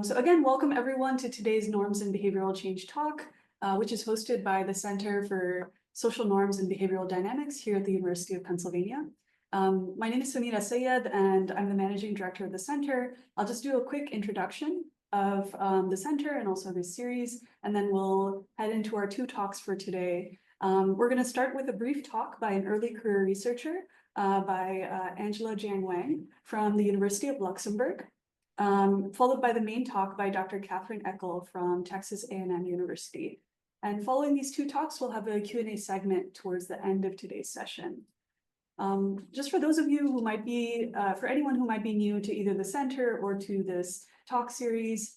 So again, welcome everyone to today's Norms and Behavioral Change talk, which is hosted by the Center for Social Norms and Behavioral Dynamics here at the University of Pennsylvania. My name is Samira Sayed, and I'm the Managing Director of the Center. I'll just do a quick introduction of the Center and also this series, and then we'll head into our two talks for today. We're going to start with a brief talk by an early career researcher by Angela Jiang-Wang from the University of Luxembourg. Followed by the main talk by Dr. Catherine Eckel from Texas A&M University. And following these two talks, we'll have a Q&A segment towards the end of today's session. Just for those of you who might be, for anyone who might be new to either the center or to this talk series,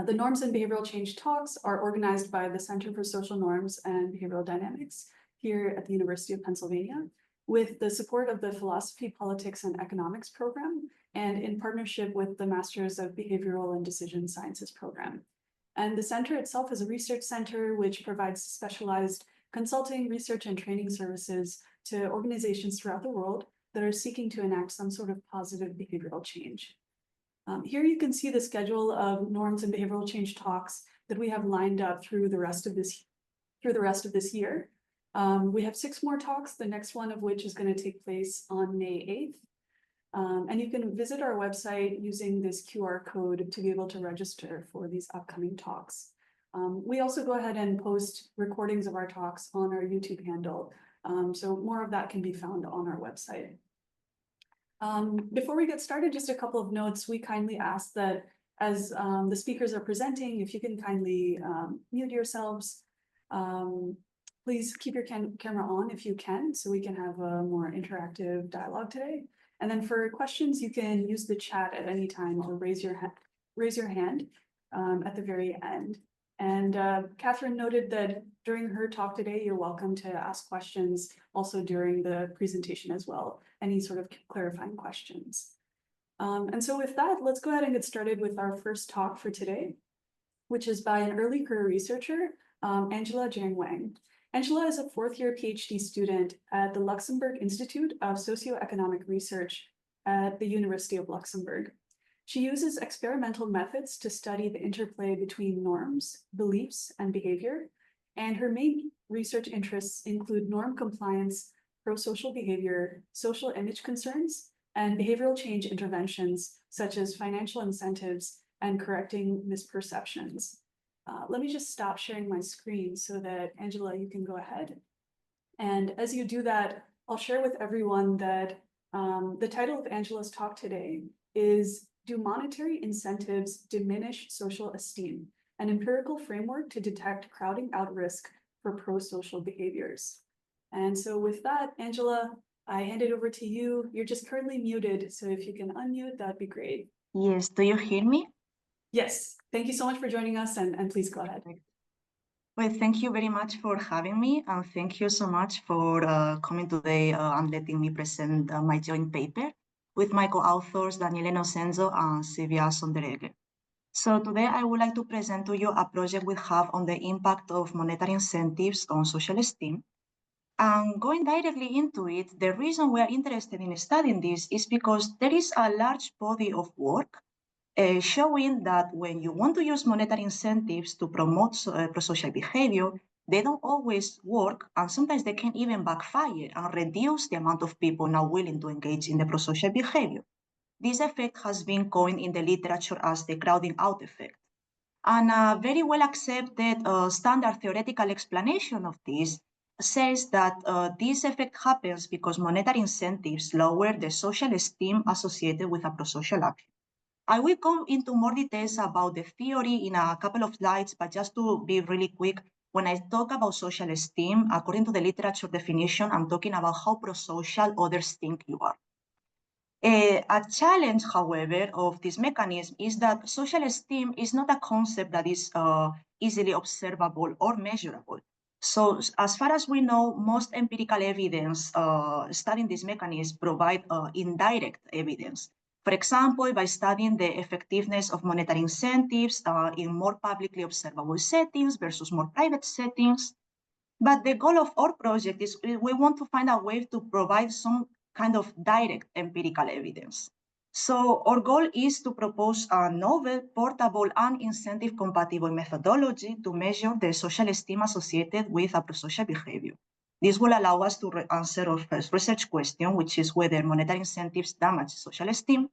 the Norms and Behavioral Change talks are organized by the Center for Social Norms and Behavioral Dynamics here at the University of Pennsylvania, with the support of the Philosophy, Politics, and Economics program, and in partnership with the Masters of Behavioral and Decision Sciences program. And the center itself is a research center which provides specialized consulting, research, and training services to organizations throughout the world that are seeking to enact some sort of positive behavioral change. Here you can see the schedule of norms and behavioral change talks that we have lined up through the rest of this year. We have 6 more talks, the next one of which is going to take place on May 8th. And you can visit our website using this QR code to be able to register for these upcoming talks. We also go ahead and post recordings of our talks on our YouTube handle. So more of that can be found on our website. Before we get started, just a couple of notes. We kindly ask that as the speakers are presenting, if you can kindly mute yourselves. Please keep your camera on if you can, so we can have a more interactive dialogue today. And then for questions, you can use the chat at any time or raise your hand at the very end. And Catherine noted that during her talk today, you're welcome to ask questions also during the presentation as well, any sort of clarifying questions. And so with that, let's go ahead and get started with our first talk for today, which is by an early career researcher, Angela Jiang-Wang. Angela is a 4th-year PhD student at the Luxembourg Institute of Socioeconomic Research at the University of Luxembourg. She uses experimental methods to study the interplay between norms, beliefs, and behavior, and her main research interests include norm compliance, pro-social behavior, social image concerns, and behavioral change interventions, such as financial incentives and correcting misperceptions. Let me just stop sharing my screen so that, Angela, you can go ahead. And as you do that, I'll share with everyone that the title of Angela's talk today is Do Monetary Incentives Diminish Social Esteem? An Empirical Framework to Detect Crowding Out Risk for Pro-Social Behaviors. And so with that, Angela, I hand it over to you. You're just currently muted, so if you can unmute, that'd be great. Yes, do you hear me? Yes, thank you so much for joining us, and please go ahead. Well, thank you very much for having me, and thank you so much for coming today and letting me present my joint paper with my co-authors Daniele Nosenzo and Silvia Sonderegger. So today I would like to present to you a project we have on the impact of monetary incentives on social esteem. And going directly into it, the reason we are interested in studying this is because there is a large body of work showing that when you want to use monetary incentives to promote pro-social behavior, they don't always work, and sometimes they can even backfire and reduce the amount of people now willing to engage in the pro-social behavior. This effect has been coined in the literature as the crowding out effect. And a very well accepted standard theoretical explanation of this says that this effect happens because monetary incentives lower the social esteem associated with a pro-social action. I will go into more details about the theory in a couple of slides, but just to be really quick, when I talk about social esteem, according to the literature definition, I'm talking about how pro-social others think you are. A challenge, however, of this mechanism is that social esteem is not a concept that is easily observable or measurable. So as far as we know, most empirical evidence studying this mechanism provide indirect evidence. For example, by studying the effectiveness of monetary incentives in more publicly observable settings versus more private settings. But the goal of our project is we want to find a way to provide some kind of direct empirical evidence. So our goal is to propose a novel, portable, and incentive-compatible methodology to measure the social esteem associated with a prosocial behavior. This will allow us to answer our first research question, which is whether monetary incentives damage social esteem.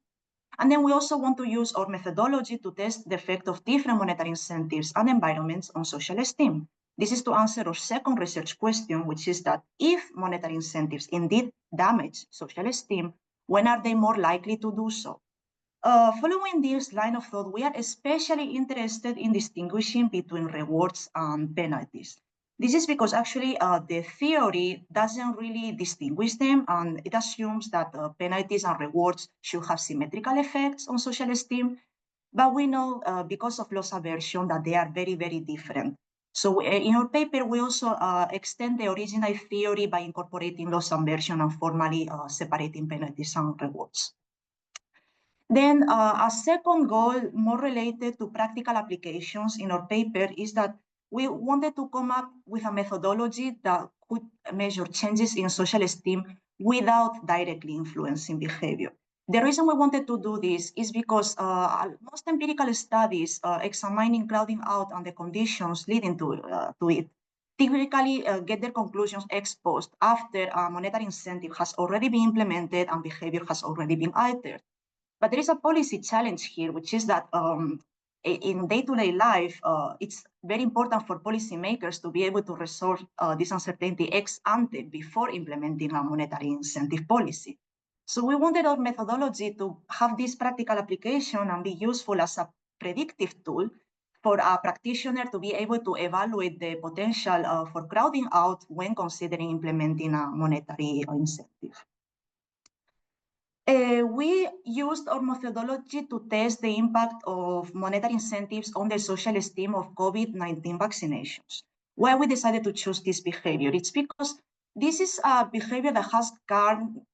And then we also want to use our methodology to test the effect of different monetary incentives and environments on social esteem. This is to answer our second research question, which is that if monetary incentives indeed damage social esteem, when are they more likely to do so? Following this line of thought, we are especially interested in distinguishing between rewards and penalties. This is because actually the theory doesn't really distinguish them, and it assumes that penalties and rewards should have symmetrical effects on social esteem. But we know because of loss aversion that they are very, very different. So in our paper, we also extend the original theory by incorporating loss aversion and formally separating penalties and rewards. Then a second goal, more related to practical applications in our paper, is that we wanted to come up with a methodology that could measure changes in social esteem without directly influencing behavior. The reason we wanted to do this is because most empirical studies examining crowding out and the conditions leading to it typically get their conclusions ex post after a monetary incentive has already been implemented and behavior has already been altered. But there is a policy challenge here, which is that in day-to-day life, it's very important for policymakers to be able to resolve this uncertainty ex ante before implementing a monetary incentive policy. So we wanted our methodology to have this practical application and be useful as a predictive tool for a practitioner to be able to evaluate the potential for crowding out when considering implementing a monetary incentive. We used our methodology to test the impact of monetary incentives on the social esteem of COVID-19 vaccinations. Why we decided to choose this behavior? It's because this is a behavior that has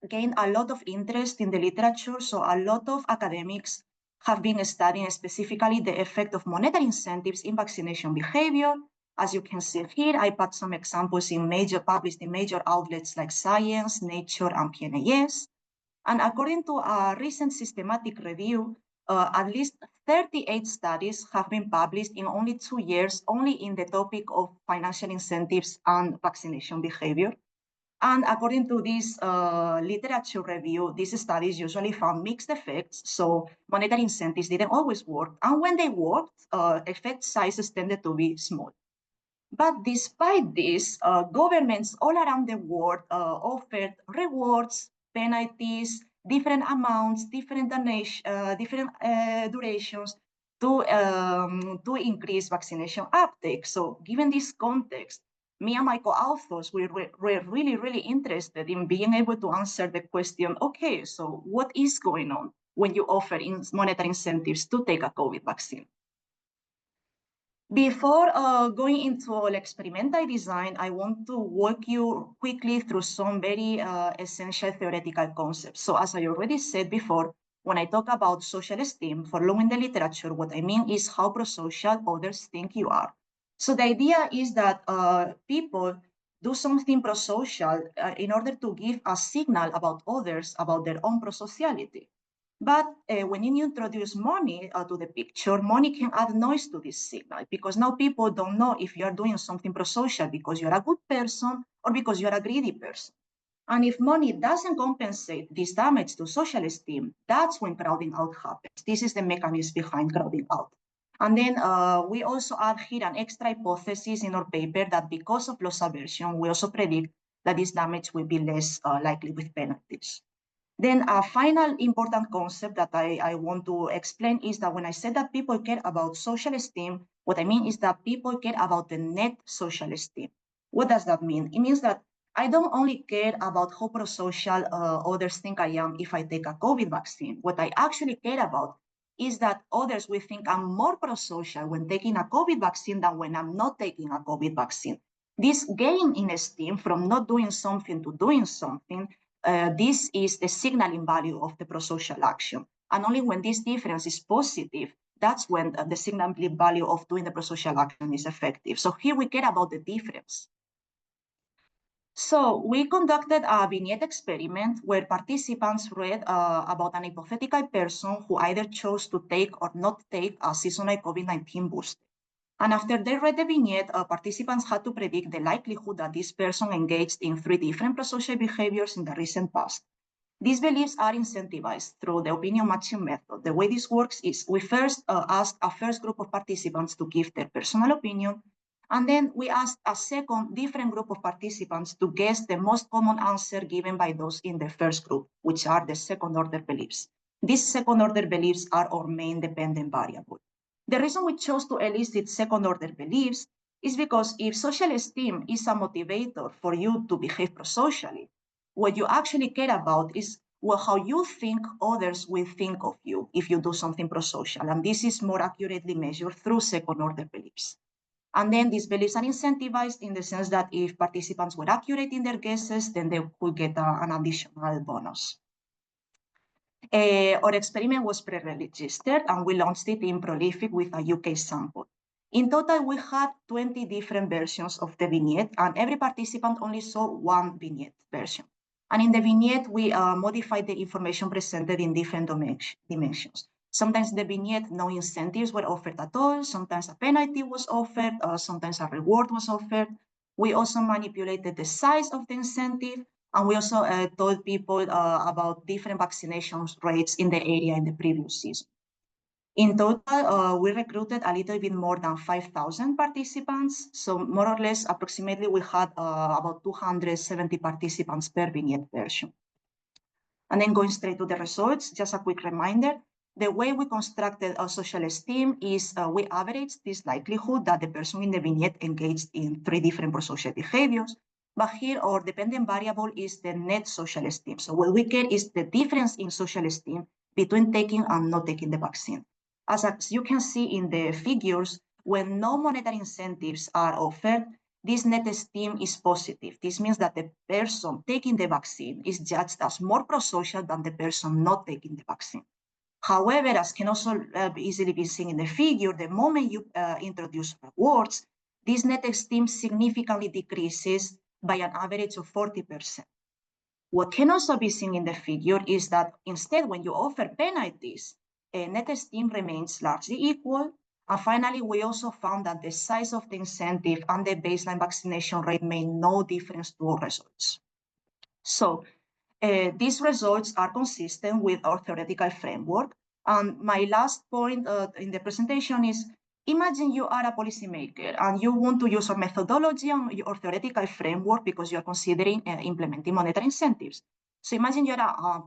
gained a lot of interest in the literature. So a lot of academics have been studying specifically the effect of monetary incentives in vaccination behavior. As you can see here, I put some examples published in major outlets like Science, Nature, and PNAS. And according to a recent systematic review, at least 38 studies have been published in only 2 years, only in the topic of financial incentives and vaccination behavior. And according to this literature review, these studies usually found mixed effects. So monetary incentives didn't always work. And when they worked, effect sizes tended to be small. But despite this, governments all around the world offered rewards, penalties, different amounts, different durations to increase vaccination uptake. So given this context, me and my co-authors were really, really interested in being able to answer the question, okay, so what is going on when you offer monetary incentives to take a COVID vaccine? Before going into experimental design, I want to walk you quickly through some very essential theoretical concepts. So as I already said before, when I talk about social esteem, following the literature, what I mean is how prosocial others think you are. So the idea is that people do something prosocial in order to give a signal about others, about their own prosociality. But when you introduce money to the picture, money can add noise to this signal because now people don't know if you are doing something prosocial because you're a good person or because you're a greedy person. And if money doesn't compensate this damage to social esteem, that's when crowding out happens. This is the mechanism behind crowding out. And then we also add here an extra hypothesis in our paper that because of loss aversion, we also predict that this damage will be less likely with penalties. Then a final important concept that I want to explain is that when I said that people care about social esteem, what I mean is that people care about the net social esteem. What does that mean? It means that I don't only care about how prosocial others think I am if I take a COVID vaccine. What I actually care about is that others will think I'm more prosocial when taking a COVID vaccine than when I'm not taking a COVID vaccine. This gain in esteem from not doing something to doing something, this is the signaling value of the prosocial action. And only when this difference is positive, that's when the signaling value of doing the prosocial action is effective. So here we care about the difference. So we conducted a vignette experiment where participants read about an hypothetical person who either chose to take or not take a seasonal COVID-19 booster. And after they read the vignette, participants had to predict the likelihood that this person engaged in 3 different prosocial behaviors in the recent past. These beliefs are incentivized through the opinion matching method. The way this works is we first ask a first group of participants to give their personal opinion, and then we ask a second different group of participants to guess the most common answer given by those in the first group, which are the second order beliefs. These second order beliefs are our main dependent variable. The reason we chose to elicit second order beliefs is because if social esteem is a motivator for you to behave prosocially, what you actually care about is how you think others will think of you if you do something prosocial. And this is more accurately measured through second order beliefs. And then these beliefs are incentivized in the sense that if participants were accurate in their guesses, then they could get an additional bonus. Our experiment was pre-registered and we launched it in Prolific with a UK sample. In total, we had 20 different versions of the vignette and every participant only saw one vignette version. And in the vignette, we modified the information presented in different dimensions. Sometimes the vignette, no incentives were offered at all. Sometimes a penalty was offered. Sometimes a reward was offered. We also manipulated the size of the incentive. And we also told people about different vaccination rates in the area in the previous season. In total, we recruited a little bit more than 5,000 participants. So more or less, approximately, we had about 270 participants per vignette version. And then going straight to the results, just a quick reminder, the way we constructed our social esteem is we averaged this likelihood that the person in the vignette engaged in 3 different prosocial behaviors. But here our dependent variable is the net social esteem. So what we care is the difference in social esteem between taking and not taking the vaccine. As you can see in the figures, when no monetary incentives are offered, this net esteem is positive. This means that the person taking the vaccine is judged as more prosocial than the person not taking the vaccine. However, as can also easily be seen in the figure, the moment you introduce rewards, this net esteem significantly decreases by an average of 40%. What can also be seen in the figure is that instead, when you offer penalties, net esteem remains largely equal. And finally, we also found that the size of the incentive and the baseline vaccination rate made no difference to our results. So these results are consistent with our theoretical framework. And my last point in the presentation is, imagine you are a policymaker and you want to use our methodology and your theoretical framework because you are considering implementing monetary incentives. So imagine you're a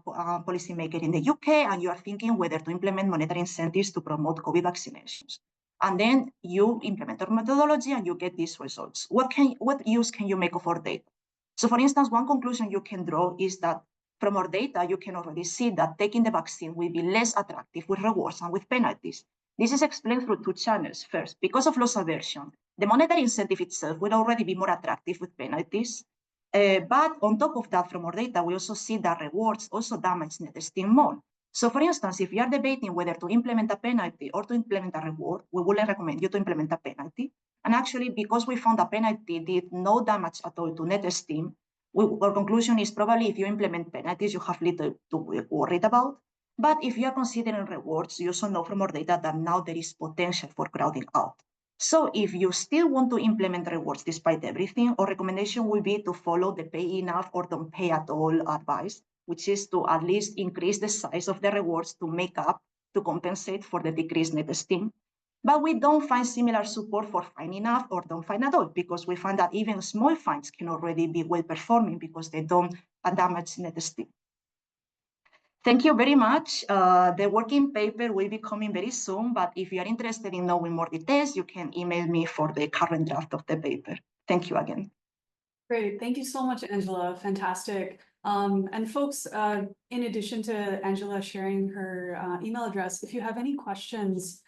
policymaker in the UK and you are thinking whether to implement monetary incentives to promote COVID vaccinations. And then you implement our methodology and you get these results. What use can you make of our data? So for instance, one conclusion you can draw is that from our data, you can already see that taking the vaccine will be less attractive with rewards and with penalties. This is explained through 2 channels. First, because of loss aversion, the monetary incentive itself will already be more attractive with penalties. But on top of that, from our data, we also see that rewards also damage net esteem more. So for instance, if you are debating whether to implement a penalty or to implement a reward, we would recommend you to implement a penalty. And actually, because we found a penalty did no damage at all to net esteem, our conclusion is probably if you implement penalties, you have little to be worried about. But if you are considering rewards, you also know from our data that now there is potential for crowding out. So if you still want to implement rewards despite everything, our recommendation will be to follow the pay enough or don't pay at all advice, which is to at least increase the size of the rewards to make up, to compensate for the decreased net esteem. But we don't find similar support for fine enough or don't fine at all, because we find that even small fines can already be well performing because they don't damage net esteem. Thank you very much. The working paper will be coming very soon, but if you are interested in knowing more details, you can email me for the current draft of the paper. Thank you again. Great. Thank you so much, Angela. Fantastic. And folks, in addition to Angela sharing her email address, if you have any questions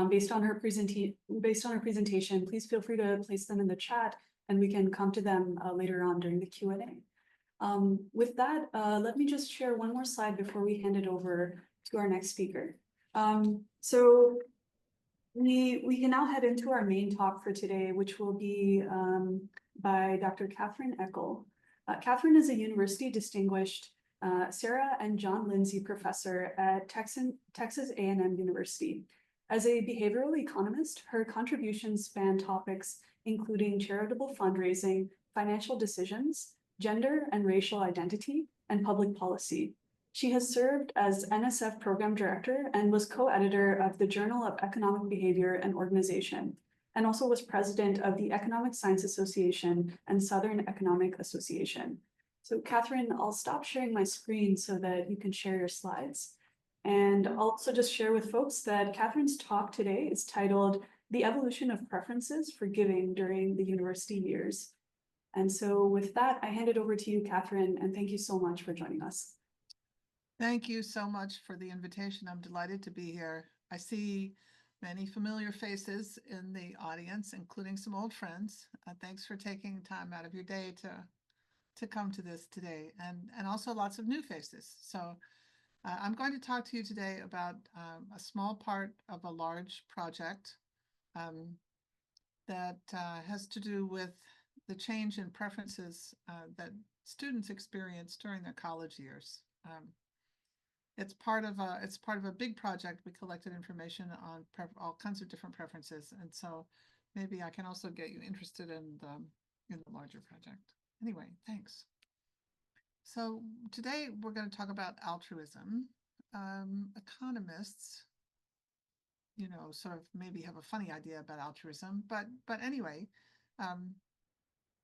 based on her presentation, please feel free to place them in the chat and we can come to them later on during the Q&A. With that, let me just share one more slide before we hand it over to our next speaker. So we can now head into our main talk for today, which will be by Dr. Catherine Eckel. Catherine is a university distinguished Sarah and John Lindsay professor at Texas A&M University. As a behavioral economist, her contributions span topics including charitable fundraising, financial decisions, gender and racial identity, and public policy. She has served as NSF program director and was co-editor of the Journal of Economic Behavior and Organization, and also was president of the Economic Science Association and Southern Economic Association. So Catherine, I'll stop sharing my screen so that you can share your slides. And I'll also just share with folks that Catherine's talk today is titled The Evolution of Preferences for Giving During the University Years. And so with that, I hand it over to you, Catherine, and thank you so much for joining us. Thank you so much for the invitation. I'm delighted to be here. I see many familiar faces in the audience, including some old friends. Thanks for taking time out of your day to come to this today, and also lots of new faces. So I'm going to talk to you today about a small part of a large project that has to do with the change in preferences that students experience during their college years. It's part of a big project. We collected information on all kinds of different preferences, and so maybe I can also get you interested in the larger project. Anyway, thanks. So today we're going to talk about altruism. Economists, sort of maybe have a funny idea about altruism, but anyway,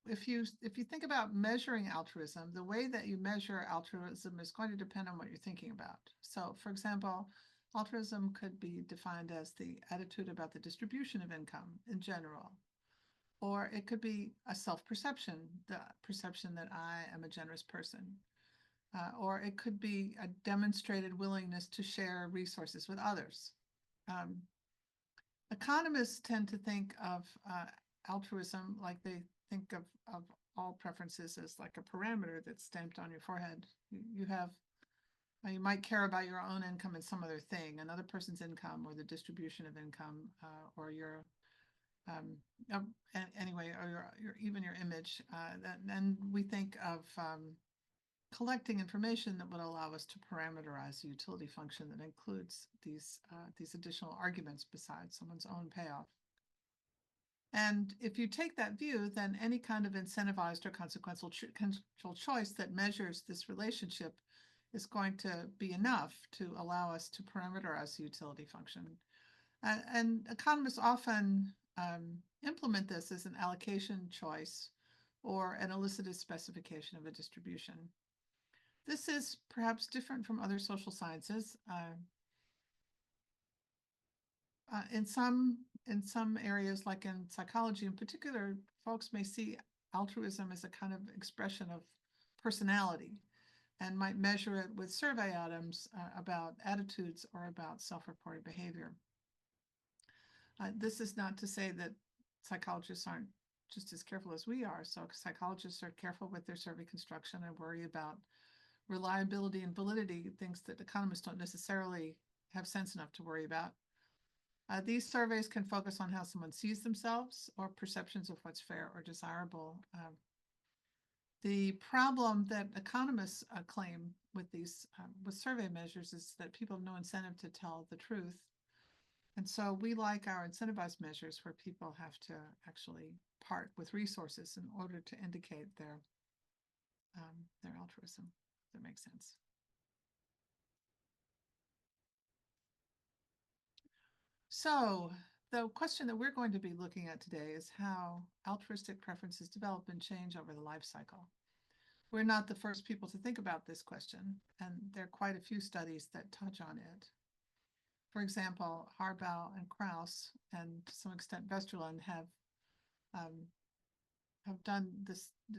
if you think about measuring altruism, the way that you measure altruism is going to depend on what you're thinking about. So, for example, altruism could be defined as the attitude about the distribution of income in general, or it could be a self-perception, the perception that I am a generous person, or it could be a demonstrated willingness to share resources with others. Economists tend to think of altruism like they think of all preferences as like a parameter that's stamped on your forehead. You might care about your own income and some other thing, another person's income, or the distribution of income, or your anyway, or even your image. And we think of collecting information that would allow us to parameterize a utility function that includes these additional arguments besides someone's own payoff. And if you take that view, then any kind of incentivized or consequential choice that measures this relationship is going to be enough to allow us to parameterize the utility function. And economists often implement this as an allocation choice or an elicited specification of a distribution. This is perhaps different from other social sciences. In some areas, like in psychology in particular, folks may see altruism as a kind of expression of personality and might measure it with survey items about attitudes or about self-reported behavior. This is not to say that psychologists aren't just as careful as we are. So psychologists are careful with their survey construction and worry about reliability and validity, things that economists don't necessarily have sense enough to worry about. These surveys can focus on how someone sees themselves or perceptions of what's fair or desirable. The problem that economists claim with these with survey measures is that people have no incentive to tell the truth. And so we like our incentivized measures where people have to actually part with resources in order to indicate their altruism, if that makes sense. So the question that we're going to be looking at today is how altruistic preferences develop and change over the life cycle. We're not the first people to think about this question, and there are quite a few studies that touch on it. For example, Harbaugh and Krauss, and to some extent Westerlund,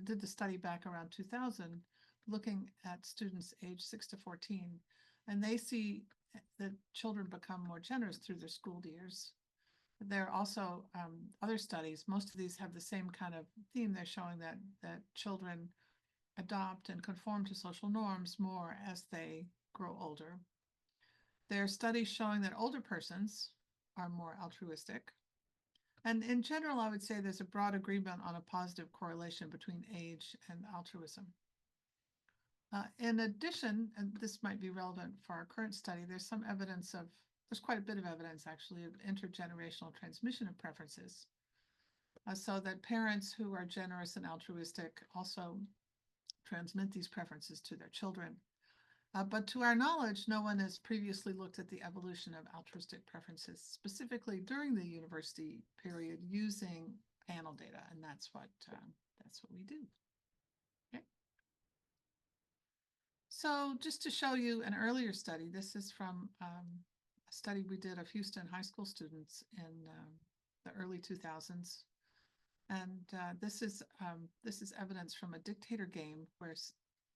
did the study back around 2000, looking at students aged 6 to 14, and they see that children become more generous through their school years. There are also other studies. Most of these have the same kind of theme. They're showing that children adopt and conform to social norms more as they grow older. There are studies showing that older persons are more altruistic. And in general, I would say there's a broad agreement on a positive correlation between age and altruism. In addition, and this might be relevant for our current study, there's quite a bit of evidence actually of intergenerational transmission of preferences. So that parents who are generous and altruistic also transmit these preferences to their children. But to our knowledge, no one has previously looked at the evolution of altruistic preferences, specifically during the university period using panel data, and that's what we do. Okay. So just to show you an earlier study, this is from a study we did of Houston high school students in the early 2000s. And this is evidence from a dictator game where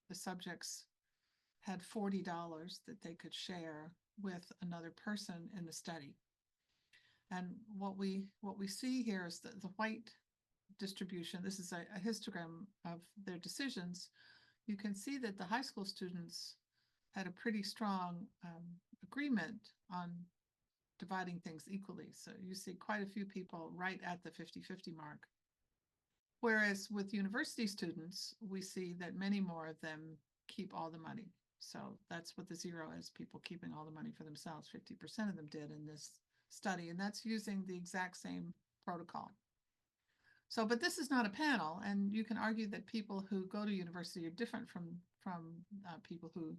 the subjects had $40 that they could share with another person in the study. And what we see here is the white distribution. This is a histogram of their decisions. You can see that the high school students had a pretty strong agreement on dividing things equally. So you see quite a few people right at the 50-50 mark. Whereas with university students, we see that many more of them keep all the money. So that's what the zero is, people keeping all the money for themselves. 50% of them did in this study, and that's using the exact same protocol. So, but this is not a panel, and you can argue that people who go to university are different from people who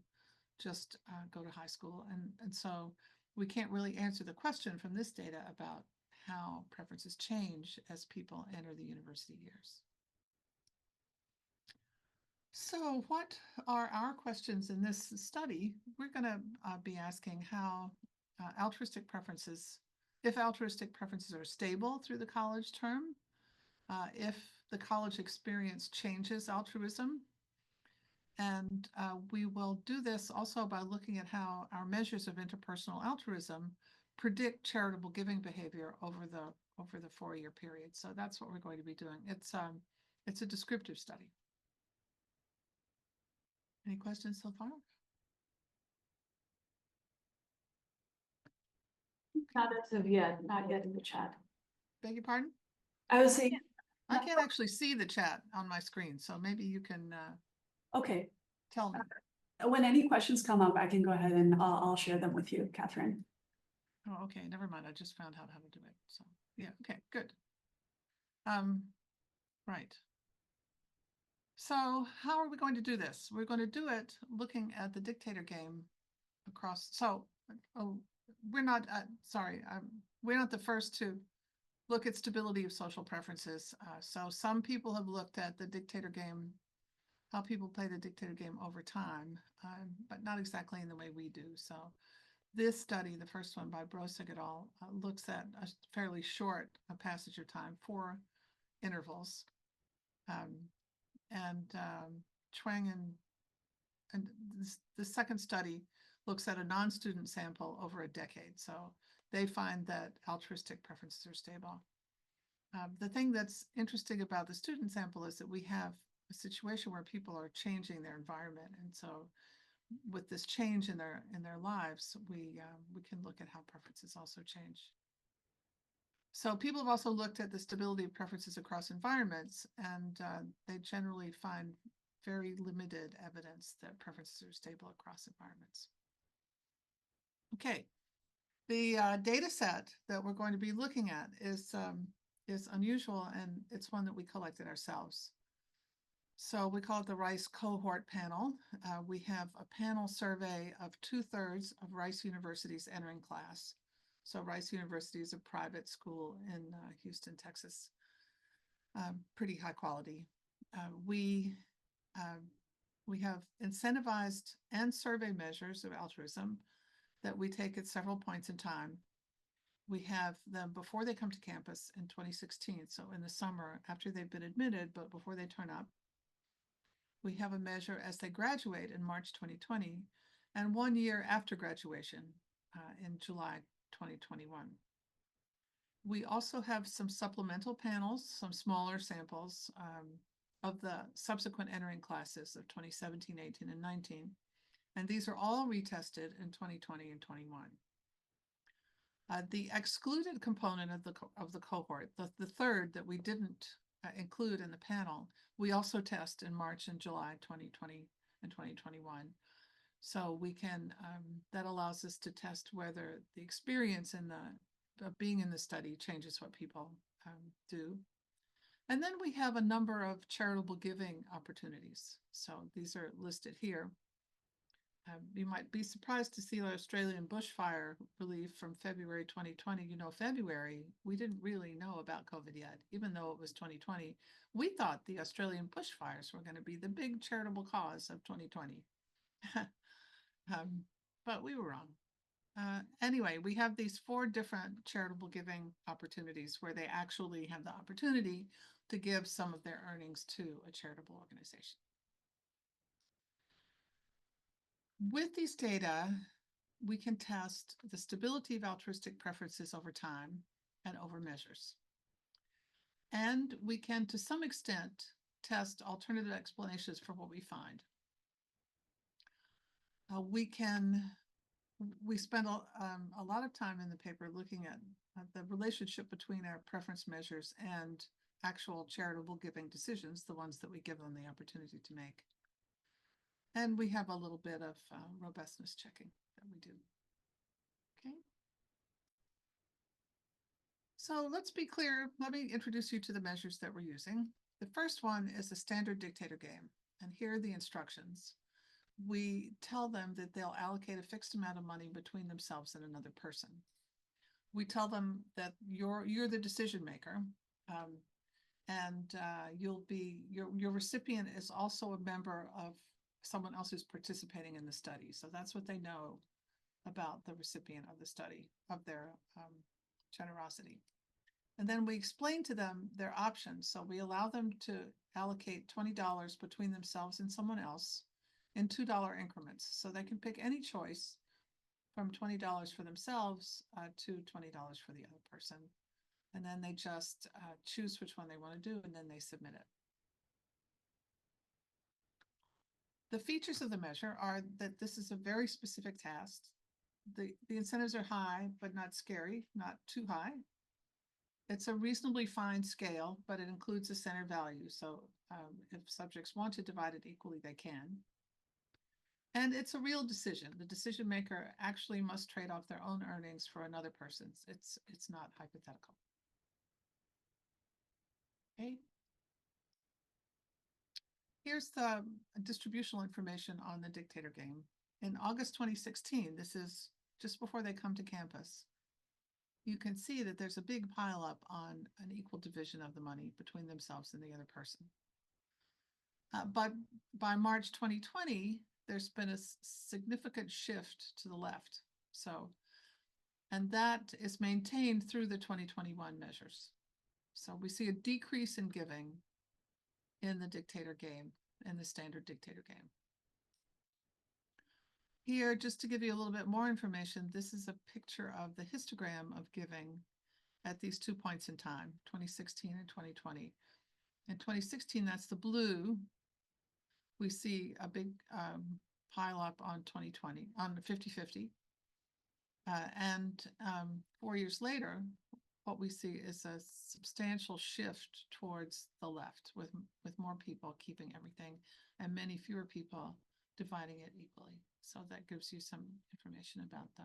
just go to high school. And so we can't really answer the question from this data about how preferences change as people enter the university years. So what are our questions in this study? We're going to be asking how altruistic preferences, if altruistic preferences are stable through the college term, if the college experience changes altruism. And we will do this also by looking at how our measures of interpersonal altruism predict charitable giving behavior over the 4-year period. So that's what we're going to be doing. It's a descriptive study. Any questions so far? Not as of yet, not yet in the chat. Beg your pardon? I was saying, I can't actually see the chat on my screen, so maybe you can okay, tell me. when any questions come up, I can go ahead and I'll share them with you, Catherine. Oh, okay, never mind. I just found out how to do it. So yeah, okay, good. Right. So how are we going to do this? We're going to do it looking at the dictator game across. So we're not we're not the first to look at stability of social preferences. So some people have looked at the dictator game, how people play the dictator game over time, but not exactly in the way we do. So this study, the first one by Brosig et al., looks at a fairly short passage of time, 4 intervals. Chuang and the second study looks at a non-student sample over a decade. So they find that altruistic preferences are stable. The thing that's interesting about the student sample is that we have a situation where people are changing their environment. And so with this change in their lives, we can look at how preferences also change. So people have also looked at the stability of preferences across environments, and they generally find very limited evidence that preferences are stable across environments. Okay, the data set that we're going to be looking at is unusual, and it's one that we collected ourselves. So we call it the Rice Cohort Panel. We have a panel survey of 2/3 of Rice University's entering class. So Rice University is a private school in Houston, Texas. Pretty high quality. We have incentivized and survey measures of altruism that we take at several points in time. We have them before they come to campus in 2016, so in the summer after they've been admitted, but before they turn up. We have a measure as they graduate in March 2020, and 1 year after graduation in July 2021. We also have some supplemental panels, some smaller samples of the subsequent entering classes of 2017, 18, and 19. And these are all retested in 2020 and 21. The excluded component of the cohort, the third that we didn't include in the panel, we also test in March and July 2020 and 2021. So we can, that allows us to test whether the experience in of being in the study changes what people do. And then we have a number of charitable giving opportunities. So these are listed here. You might be surprised to see the Australian bushfire relief from February 2020. You know, February, we didn't really know about COVID yet, even though it was 2020. We thought the Australian bushfires were going to be the big charitable cause of 2020. But we were wrong. Anyway, we have these 4 different charitable giving opportunities where they actually have the opportunity to give some of their earnings to a charitable organization. With these data, we can test the stability of altruistic preferences over time and over measures. And we can, to some extent, test alternative explanations for what we find. We spend a lot of time in the paper looking at the relationship between our preference measures and actual charitable giving decisions, the ones that we give them the opportunity to make. And we have a little bit of robustness checking that we do. Okay. So let's be clear. Let me introduce you to the measures that we're using. The first one is a standard dictator game. And here are the instructions. We tell them that they'll allocate a fixed amount of money between themselves and another person. We tell them that you're the decision maker, and your recipient is also a member of someone else who's participating in the study. So that's what they know about the recipient of the study, of their generosity. And then we explain to them their options. So we allow them to allocate $20 between themselves and someone else in $2 increments. So they can pick any choice from $20 for themselves to $20 for the other person. And then they just choose which one they want to do, and then they submit it. The features of the measure are that this is a very specific task. The incentives are high, but not scary, not too high. It's a reasonably fine scale, but it includes a center value. So if subjects want to divide it equally, they can. And it's a real decision. The decision maker actually must trade off their own earnings for another person's. It's not hypothetical. Okay. Here's the distributional information on the dictator game. In August 2016, this is just before they come to campus, you can see that there's a big pileup on an equal division of the money between themselves and the other person. But by March 2020, there's been a significant shift to the left. And that is maintained through the 2021 measures. So we see a decrease in giving in the dictator game, in the standard dictator game. Here, just to give you a little bit more information, this is a picture of the histogram of giving at these 2 points in time, 2016 and 2020. In 2016, that's the blue. We see a big pile up on 2020, on the 50-50. And 4 years later, what we see is a substantial shift towards the left, with more people keeping everything and many fewer people dividing it equally. So that gives you some information about the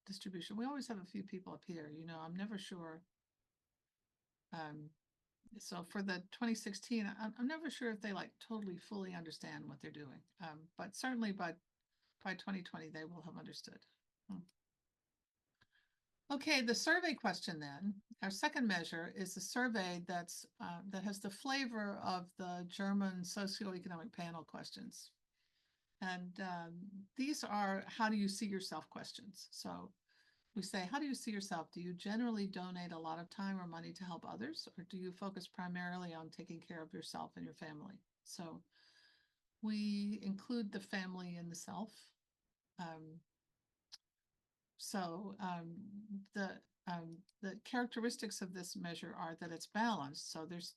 distribution. We always have a few people up here, you know, I'm never sure. So for the 2016, I'm never sure if they like totally fully understand what they're doing. But certainly by 2020, they will have understood. Okay, the survey question then. Our second measure is a survey that has the flavor of the German socioeconomic panel questions. And these are how do you see yourself questions. So we say, how do you see yourself? Do you generally donate a lot of time or money to help others, or do you focus primarily on taking care of yourself and your family? So we include the family in the self. The characteristics of this measure are that it's balanced. So there's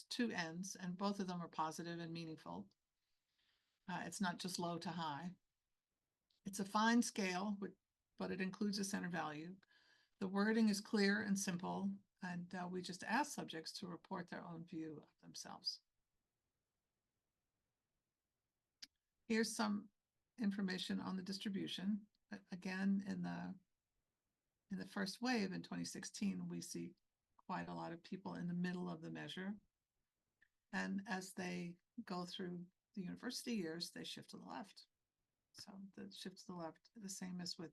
2 ends, and both of them are positive and meaningful. It's not just low to high. It's a fine scale, but it includes a center value. The wording is clear and simple, and we just ask subjects to report their own view of themselves. Here's some information on the distribution. Again, in the first wave in 2016, we see quite a lot of people in the middle of the measure. And as they go through the university years, they shift to the left. So the shift to the left, the same as with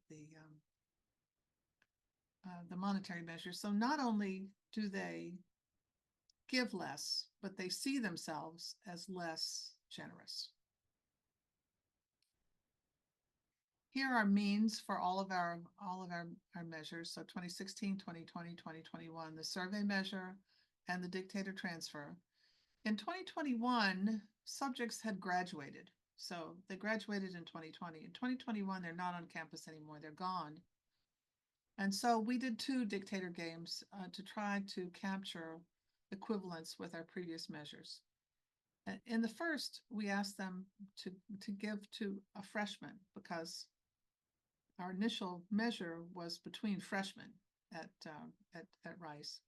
the monetary measure. So not only do they give less, but they see themselves as less generous. Here are means for all of our measures. So 2016, 2020, 2021, the survey measure and the dictator transfer. In 2021, subjects had graduated. So they graduated in 2020. In 2021, they're not on campus anymore. They're gone. And so we did 2 dictator games to try to capture equivalence with our previous measures. In the first, we asked them to give to a freshman because our initial measure was between freshmen at Rice.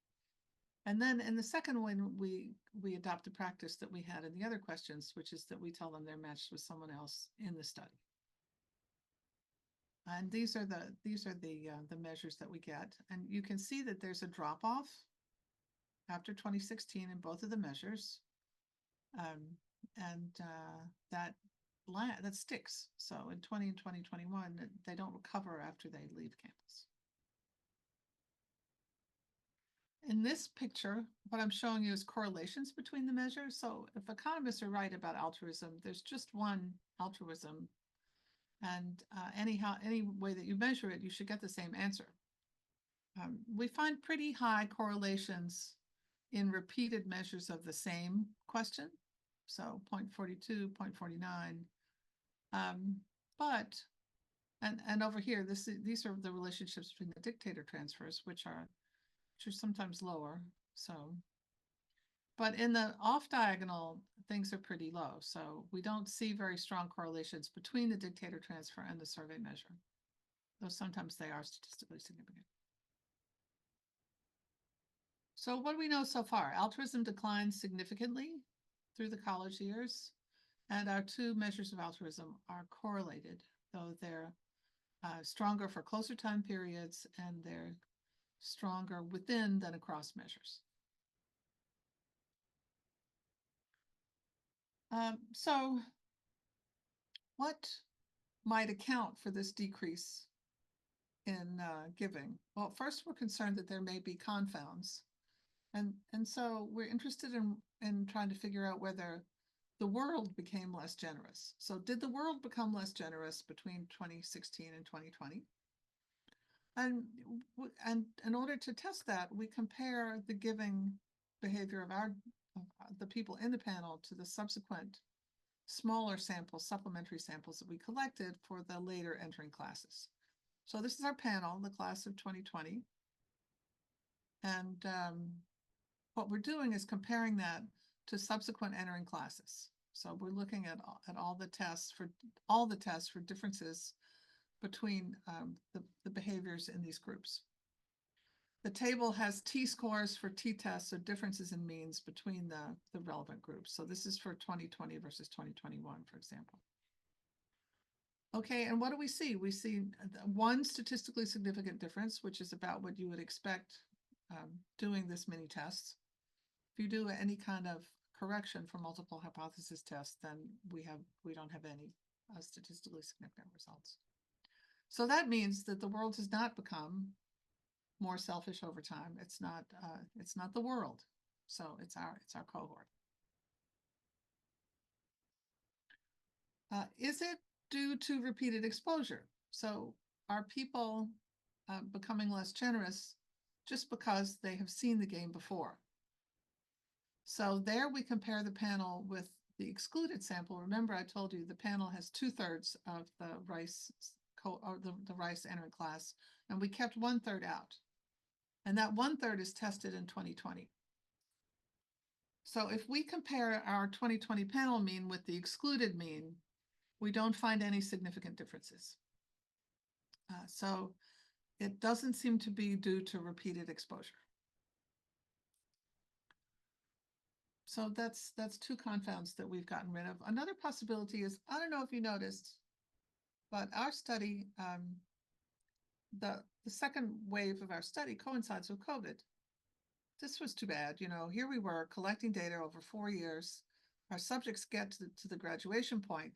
And then in the second one, we adopt the practice that we had in the other questions, which is that we tell them they're matched with someone else in the study. And these are the measures that we get. And you can see that there's a drop off after 2016 in both of the measures. That sticks. So in 20 and 2021, they don't recover after they leave campus. In this picture, what I'm showing you is correlations between the measures. So if economists are right about altruism, there's just one altruism. And any way that you measure it, you should get the same answer. We find pretty high correlations in repeated measures of the same question. So 0.42, 0.49. And over here, these are the relationships between the dictator transfers, which are sometimes lower. So, but in the off diagonal, things are pretty low. So we don't see very strong correlations between the dictator transfer and the survey measure, though sometimes they are statistically significant. So what do we know so far? Altruism declines significantly through the college years, and our 2 measures of altruism are correlated, though they're stronger for closer time periods, and they're stronger within than across measures. So what might account for this decrease in giving? Well, first, we're concerned that there may be confounds. And so we're interested in trying to figure out whether the world became less generous. So did the world become less generous between 2016 and 2020? And in order to test that, we compare the giving behavior of the people in the panel to the subsequent smaller samples, supplementary samples that we collected for the later entering classes. So this is our panel, the class of 2020. And what we're doing is comparing that to subsequent entering classes. So we're looking at all the tests for differences between the behaviors in these groups. The table has t-scores for t-tests, so differences in means between the relevant groups. So this is for 2020 versus 2021, for example. Okay, and what do we see? We see one statistically significant difference, which is about what you would expect doing this many tests. If you do any kind of correction for multiple hypothesis tests, then we don't have any statistically significant results. So that means that the world has not become more selfish over time. It's not the world. So it's our cohort. Is it due to repeated exposure? So are people becoming less generous just because they have seen the game before? So there we compare the panel with the excluded sample. Remember, I told you the panel has 2/3 of the Rice the Rice entering class, and we kept 1/3 out. And that 1/3 is tested in 2020. So if we compare our 2020 panel mean with the excluded mean, we don't find any significant differences. So it doesn't seem to be due to repeated exposure. So that's two confounds that we've gotten rid of. Another possibility is, I don't know if you noticed, but our study, the second wave of our study coincides with COVID. This was too bad. You know, here we were collecting data over 4 years. Our subjects get to the graduation point,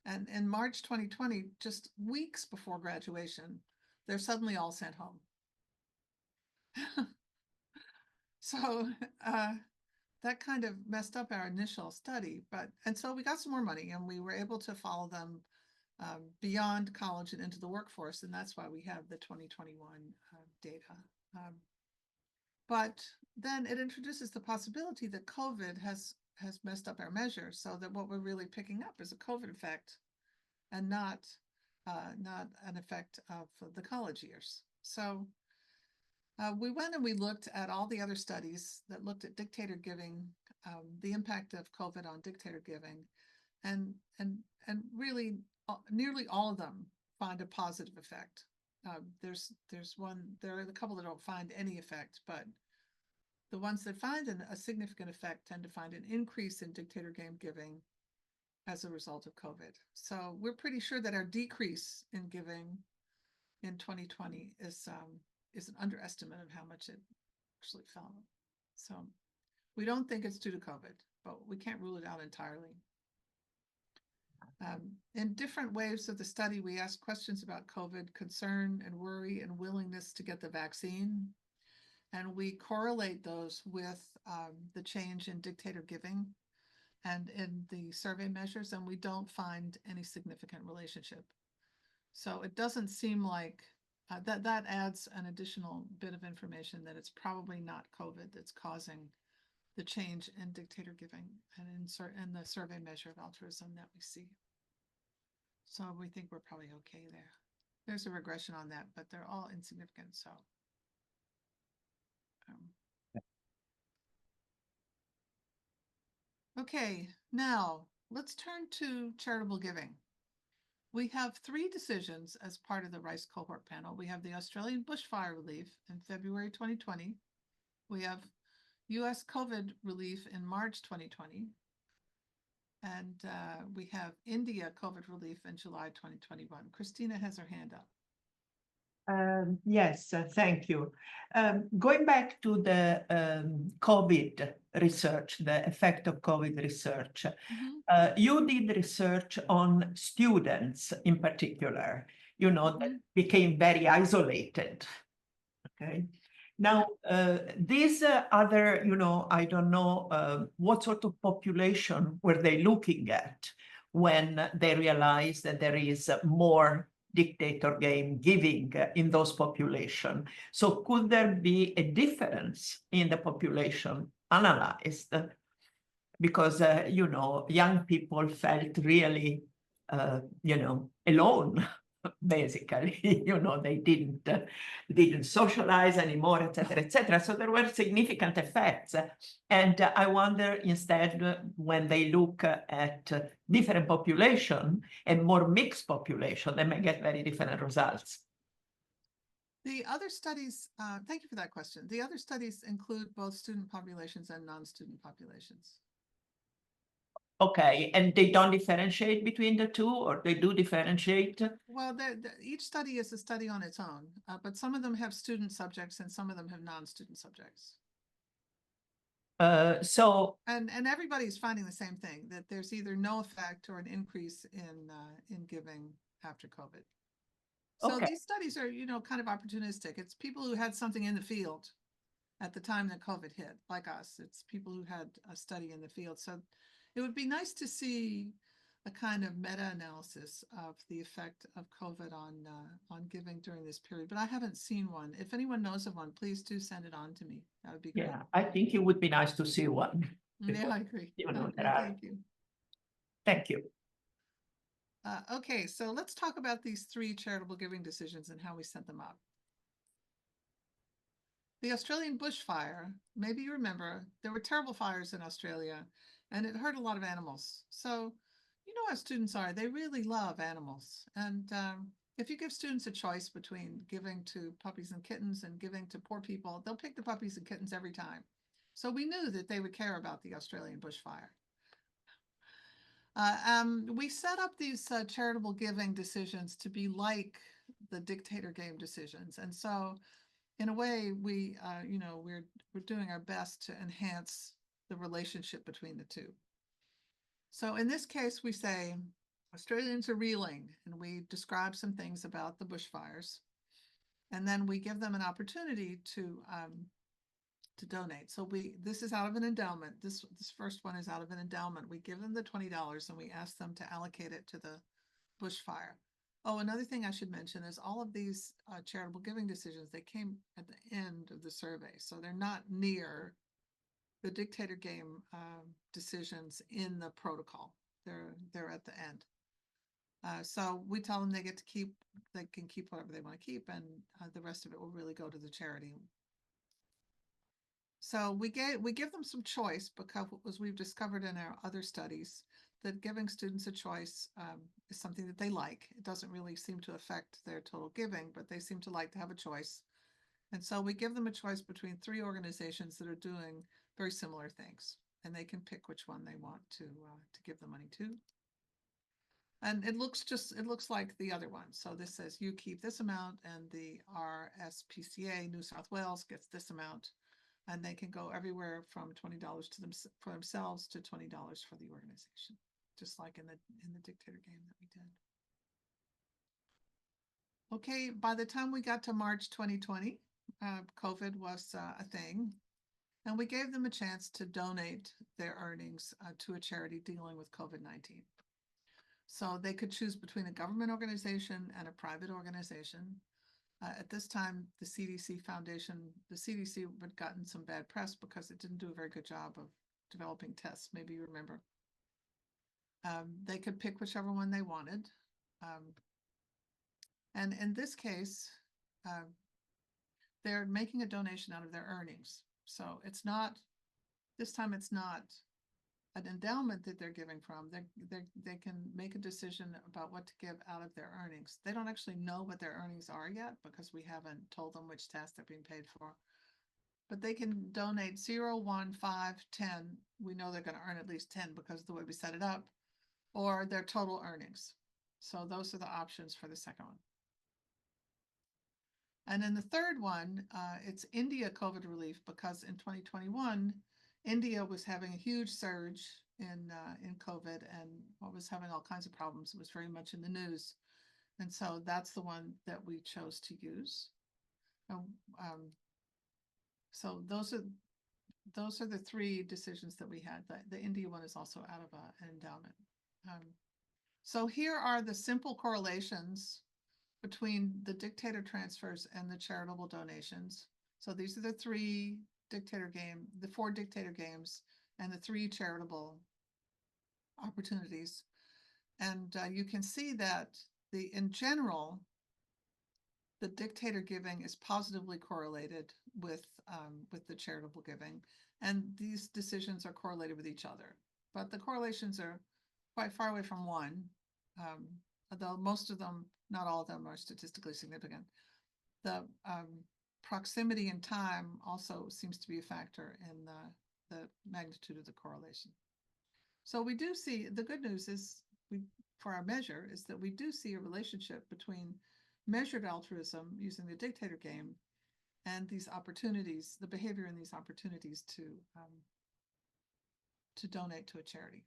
and in March 2020, just weeks before graduation, they're suddenly all sent home. So that kind of messed up our initial study, and so we got some more money and we were able to follow them beyond college and into the workforce, and that's why we have the 2021 data. But then it introduces the possibility that COVID has messed up our measure, so that what we're really picking up is a COVID effect and not an effect of the college years. So we went and we looked at all the other studies that looked at dictator giving, the impact of COVID on dictator giving, and really nearly all of them find a positive effect. There are a couple that don't find any effect, but the ones that find a significant effect tend to find an increase in dictator game giving as a result of COVID. So we're pretty sure that our decrease in giving in 2020 is an underestimate of how much it actually fell. So we don't think it's due to COVID, but we can't rule it out entirely. In different waves of the study, we asked questions about COVID concern and worry and willingness to get the vaccine. And we correlate those with the change in dictator giving and in the survey measures, and we don't find any significant relationship. So it doesn't seem like that adds an additional bit of information that it's probably not COVID that's causing the change in dictator giving and in the survey measure of altruism that we see. So we think we're probably okay there. There's a regression on that, but they're all insignificant. So okay, now let's turn to charitable giving. We have 3 decisions as part of the Rice cohort panel. We have the Australian bushfire relief in February 2020. We have US COVID relief in March 2020. And we have India COVID relief in July 2021. Christina has her hand up. Yes, thank you. Going back to the COVID research, the effect of COVID research, you did research on students in particular, that became very isolated. Okay. Now, these other, I don't know what sort of population were they looking at when they realized that there is more dictator game giving in those populations. So could there be a difference in the population analyzed? Because, young people felt really, alone. Basically, they didn't socialize anymore, etc., etc. So there were significant effects. And I wonder instead, when they look at different population and more mixed population, they may get very different results. The other studies, thank you for that question. The other studies include both student populations and non-student populations. Okay, and they don't differentiate between the two, or they do differentiate? Well, each study is a study on its own, but some of them have student subjects and some of them have non-student subjects. And everybody's finding the same thing, that there's either no effect or an increase in giving after COVID. So okay. These studies are, kind of opportunistic. It's people who had something in the field at the time that COVID hit, like us. It's people who had a study in the field. So it would be nice to see a kind of meta-analysis of the effect of COVID on giving during this period, but I haven't seen one. If anyone knows of one, please do send it on to me. That would be great. Yeah, I think it would be nice to see one. Yeah, I agree. Okay, thank you. Thank you. Okay, so let's talk about these 3 charitable giving decisions and how we set them up. The Australian bushfire, maybe you remember, there were terrible fires in Australia and it hurt a lot of animals. So, you know how students are, they really love animals. And if you give students a choice between giving to puppies and kittens and giving to poor people, they'll pick the puppies and kittens every time. So we knew that they would care about the Australian bushfire. We set up these charitable giving decisions to be like the dictator game decisions. And so in a way, we're doing our best to enhance the relationship between the two. So in this case, we say Australians are reeling, and we describe some things about the bushfires. And then we give them an opportunity to donate. So this is out of an endowment. This first one is out of an endowment. We give them the $20 and we ask them to allocate it to the bushfire. Oh, another thing I should mention is all of these charitable giving decisions, they came at the end of the survey. So they're not near the dictator game decisions in the protocol. They're at the end. So we tell them they can keep whatever they want to keep, and the rest of it will really go to the charity. So we give them some choice, because as we've discovered in our other studies, that giving students a choice is something that they like. It doesn't really seem to affect their total giving, but they seem to like to have a choice. And so we give them a choice between 3 organizations that are doing very similar things, and they can pick which one they want to give the money to. And it looks like the other one. So this says you keep this amount, and the RSPCA New South Wales gets this amount. And they can go everywhere from $20 for themselves to $20 for the organization, just like in the dictator game that we did. Okay, by the time we got to March 2020, COVID was a thing, and we gave them a chance to donate their earnings to a charity dealing with COVID-19. So they could choose between a government organization and a private organization. At this time, the CDC had gotten some bad press because it didn't do a very good job of developing tests. Maybe you remember. They could pick whichever one they wanted. And in this case, they're making a donation out of their earnings. So this time it's not an endowment that they're giving from. They can make a decision about what to give out of their earnings. They don't actually know what their earnings are yet, because we haven't told them which tasks they're being paid for. But they can donate 0, 1, 5, 10. We know they're going to earn at least 10 because of the way we set it up, or their total earnings. So those are the options for the second one. And then the third one, it's India COVID relief, because in 2021, India was having a huge surge in COVID and was having all kinds of problems. It was very much in the news. And so that's the one that we chose to use. So those are the 3 decisions that we had. The India one is also out of an endowment. So here are the simple correlations between the dictator transfers and the charitable donations. So these are the 4 dictator games and the 3 charitable opportunities. And you can see that in general, the dictator giving is positively correlated with the charitable giving, and these decisions are correlated with each other. But the correlations are quite far away from 1, although most of them, not all of them, are statistically significant. The proximity in time also seems to be a factor in the magnitude of the correlation. So we do see, the good news is, for our measure, is that we do see a relationship between measured altruism using the dictator game and these opportunities, the behavior in these opportunities to donate to a charity.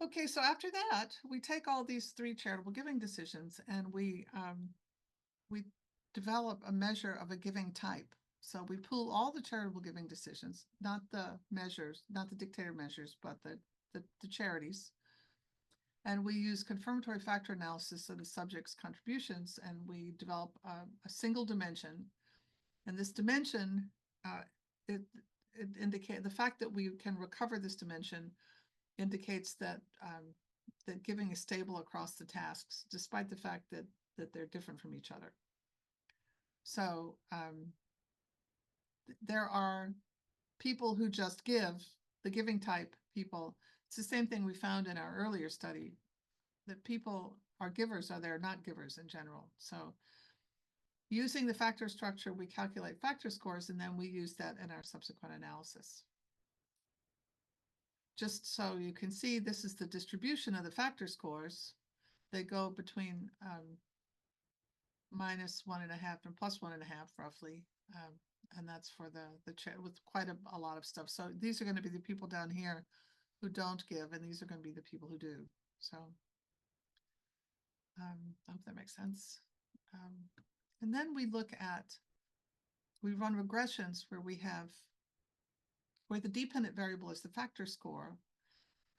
Okay, so after that, we take all these 3 charitable giving decisions and we develop a measure of a giving type. So we pool all the charitable giving decisions, not the measures, not the dictator measures, but the charities. And we use confirmatory factor analysis of the subject's contributions, and we develop a single dimension. And this dimension, it indicates the fact that we can recover this dimension indicates that that giving is stable across the tasks, despite the fact that they're different from each other. So there are people who just give, the giving type people, It's the same thing we found in our earlier study, that people are givers or they're not givers in general. So using the factor structure, we calculate factor scores, and then we use that in our subsequent analysis. Just so you can see, this is the distribution of the factor scores. They go between -1.5 and +1.5 roughly. And that's for the with quite a lot of stuff. So these are going to be the people down here who don't give, and these are going to be the people who do. So I hope that makes sense. And then we run regressions where the dependent variable is the factor score,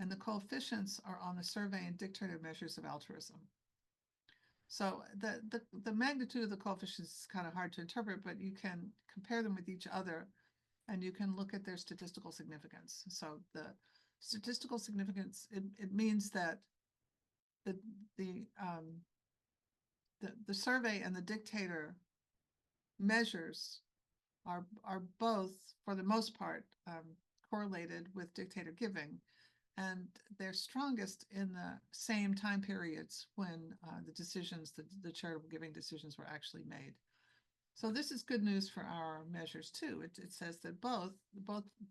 and the coefficients are on the survey and dictator measures of altruism. So the magnitude of the coefficients is kind of hard to interpret, but you can compare them with each other, and you can look at their statistical significance. So the statistical significance, it means that the survey and the dictator measures are both, for the most part, correlated with dictator giving, and they're strongest in the same time periods when the charitable giving decisions were actually made. So this is good news for our measures too. It says that both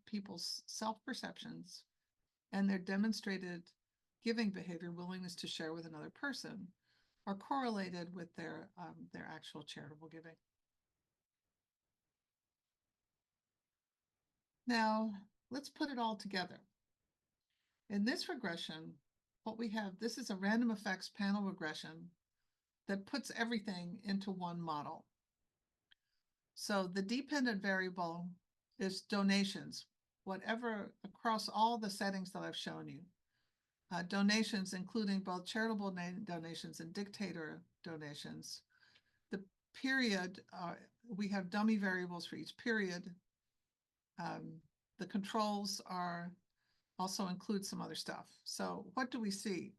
people's self-perceptions and their demonstrated giving behavior, willingness to share with another person, are correlated with their actual charitable giving. Now, let's put it all together. In this regression, what we have, this is a random effects panel regression that puts everything into one model. So the dependent variable is donations, whatever across all the settings that I've shown you. Donations, including both charitable donations and dictator donations. The period, we have dummy variables for each period. The controls also include some other stuff. So what do we see?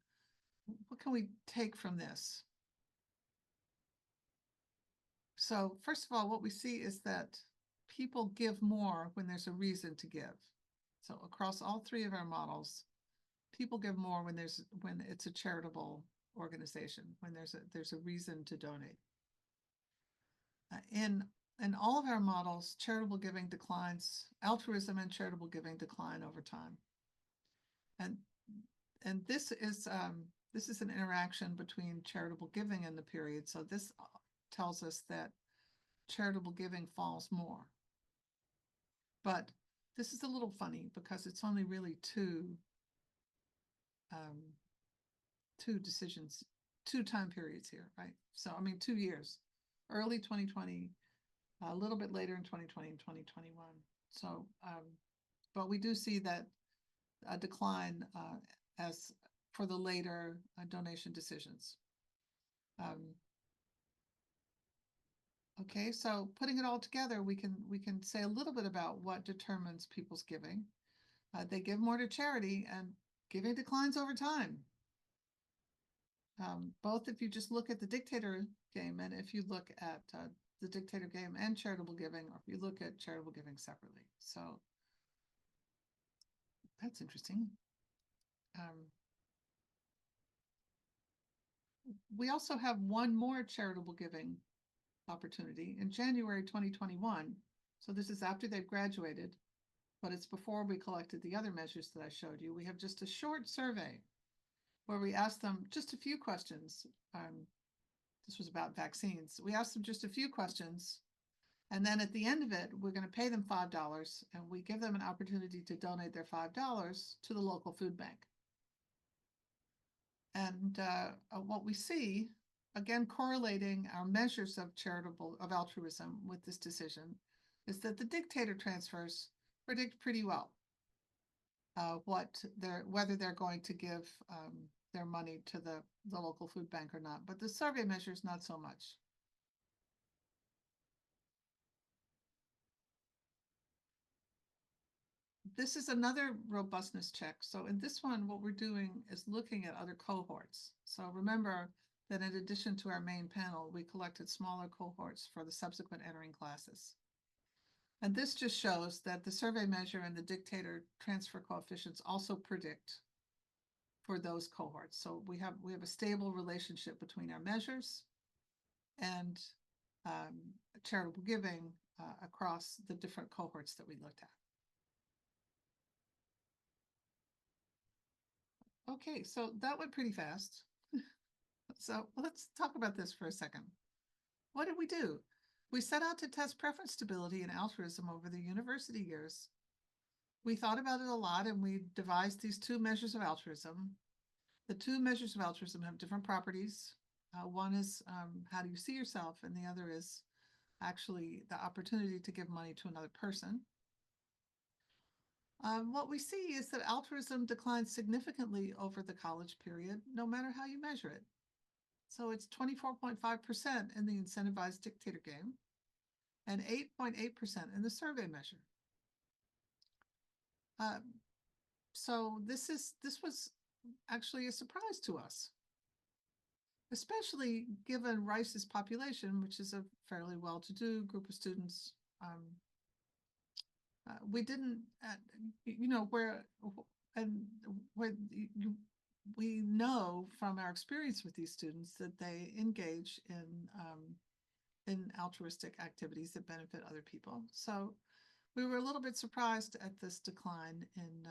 What can we take from this? So first of all, what we see is that people give more when there's a reason to give. So across all three of our models, people give more when it's a charitable organization, when there's a reason to donate. In all of our models, charitable giving declines, altruism and charitable giving decline over time. And this is an interaction between charitable giving and the period. So this tells us that charitable giving falls more. But this is a little funny because it's only really two decisions, two time periods here, right? So, I mean, 2 years, early 2020, a little bit later in 2020 and 2021. So, but we do see that a decline as for the later donation decisions. Okay, so putting it all together, we can say a little bit about what determines people's giving. They give more to charity, and giving declines over time. Both if you just look at the dictator game, and if you look at the dictator game and charitable giving, or if you look at charitable giving separately. So that's interesting. We also have one more charitable giving opportunity in January 2021. So this is after they've graduated, but it's before we collected the other measures that I showed you. We have just a short survey where we asked them just a few questions. This was about vaccines. We asked them just a few questions, and then at the end of it, we're going to pay them $5, and we give them an opportunity to donate their $5 to the local food bank. And what we see, again, correlating our measures of altruism with this decision, is that the dictator transfers predict pretty well whether they're going to give their money to the local food bank or not. But the survey measures not so much. This is another robustness check. So in this one, what we're doing is looking at other cohorts. So remember that in addition to our main panel, we collected smaller cohorts for the subsequent entering classes. And this just shows that the survey measure and the dictator transfer coefficients also predict for those cohorts. So we have a stable relationship between our measures and charitable giving across the different cohorts that we looked at. Okay, so that went pretty fast. So let's talk about this for a second. What did we do? We set out to test preference stability and altruism over the university years. We thought about it a lot, and we devised these two measures of altruism. The two measures of altruism have different properties. One is how do you see yourself, and the other is actually the opportunity to give money to another person. What we see is that altruism declines significantly over the college period, no matter how you measure it. So it's 24.5% in the incentivized dictator game and 8.8% in the survey measure. So this was actually a surprise to us, especially given Rice's population, which is a fairly well-to-do group of students. We didn't, we know from our experience with these students that they engage in altruistic activities that benefit other people. So we were a little bit surprised at this decline in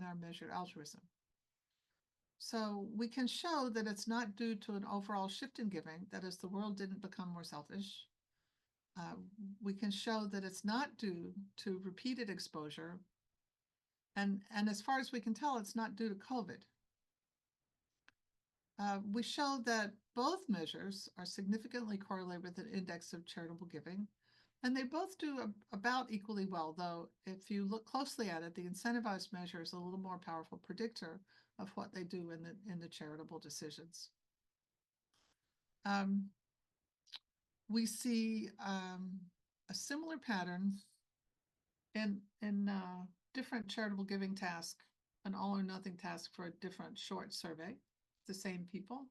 our measured altruism. So we can show that it's not due to an overall shift in giving, that is, the world didn't become more selfish. We can show that it's not due to repeated exposure. And as far as we can tell, it's not due to COVID. We show that both measures are significantly correlated with an index of charitable giving, and they both do about equally well, though if you look closely at it, the incentivized measure is a little more powerful predictor of what they do in the charitable decisions. We see a similar pattern in different charitable giving task, an all or nothing task for a different short survey, the same people.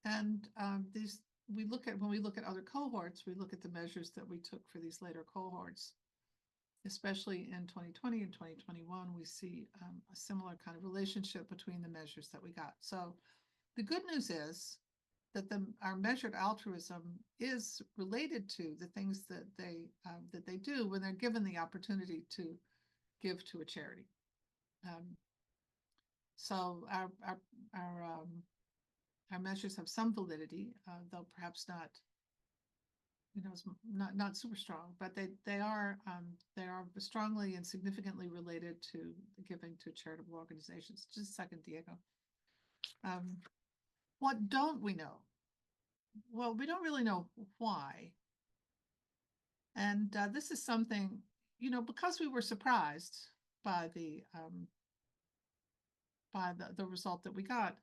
And when we look at other cohorts, we look at the measures that we took for these later cohorts, especially in 2020 and 2021, we see a similar kind of relationship between the measures that we got. So the good news is that our measured altruism is related to the things that they do when they're given the opportunity to give to a charity. So our measures have some validity, though perhaps not super strong, but they are strongly and significantly related to giving to charitable organizations. Just a second, Diego. What don't we know? Well, we don't really know why. And this is something, because we were surprised by the result that we got,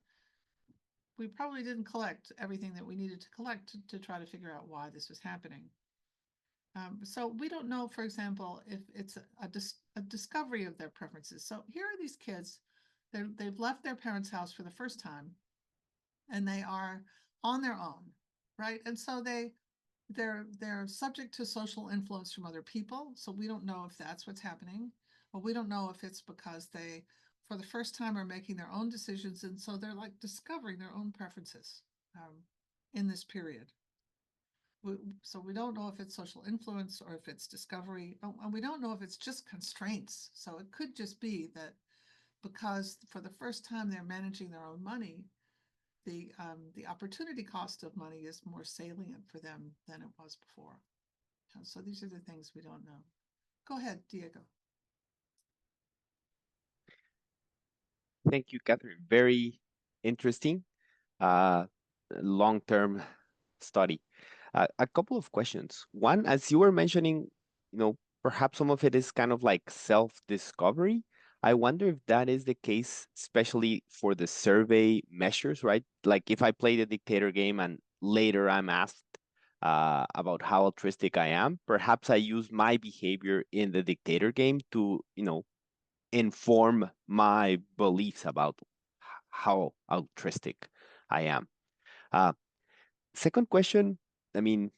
we probably didn't collect everything that we needed to collect to try to figure out why this was happening. So we don't know, for example, if it's a discovery of their preferences. So here are these kids, they've left their parents' house for the first time, and they are on their own, right? And so they're subject to social influence from other people. So we don't know if that's what's happening, or we don't know if it's because they, for the first time, are making their own decisions, and so they're like discovering their own preferences in this period. So we don't know if it's social influence or if it's discovery, and we don't know if it's just constraints. So it could just be that because for the first time they're managing their own money, the opportunity cost of money is more salient for them than it was before. So these are the things we don't know. Go ahead, Diego. Thank you, Catherine. Very interesting long-term study. A couple of questions. One, as you were mentioning, perhaps some of it is kind of like self-discovery. I wonder if that is the case, especially for the survey measures, right? Like if I play the dictator game and later I'm asked about how altruistic I am, perhaps I use my behavior in the dictator game to, inform my beliefs about how altruistic I am. Second question, I mean,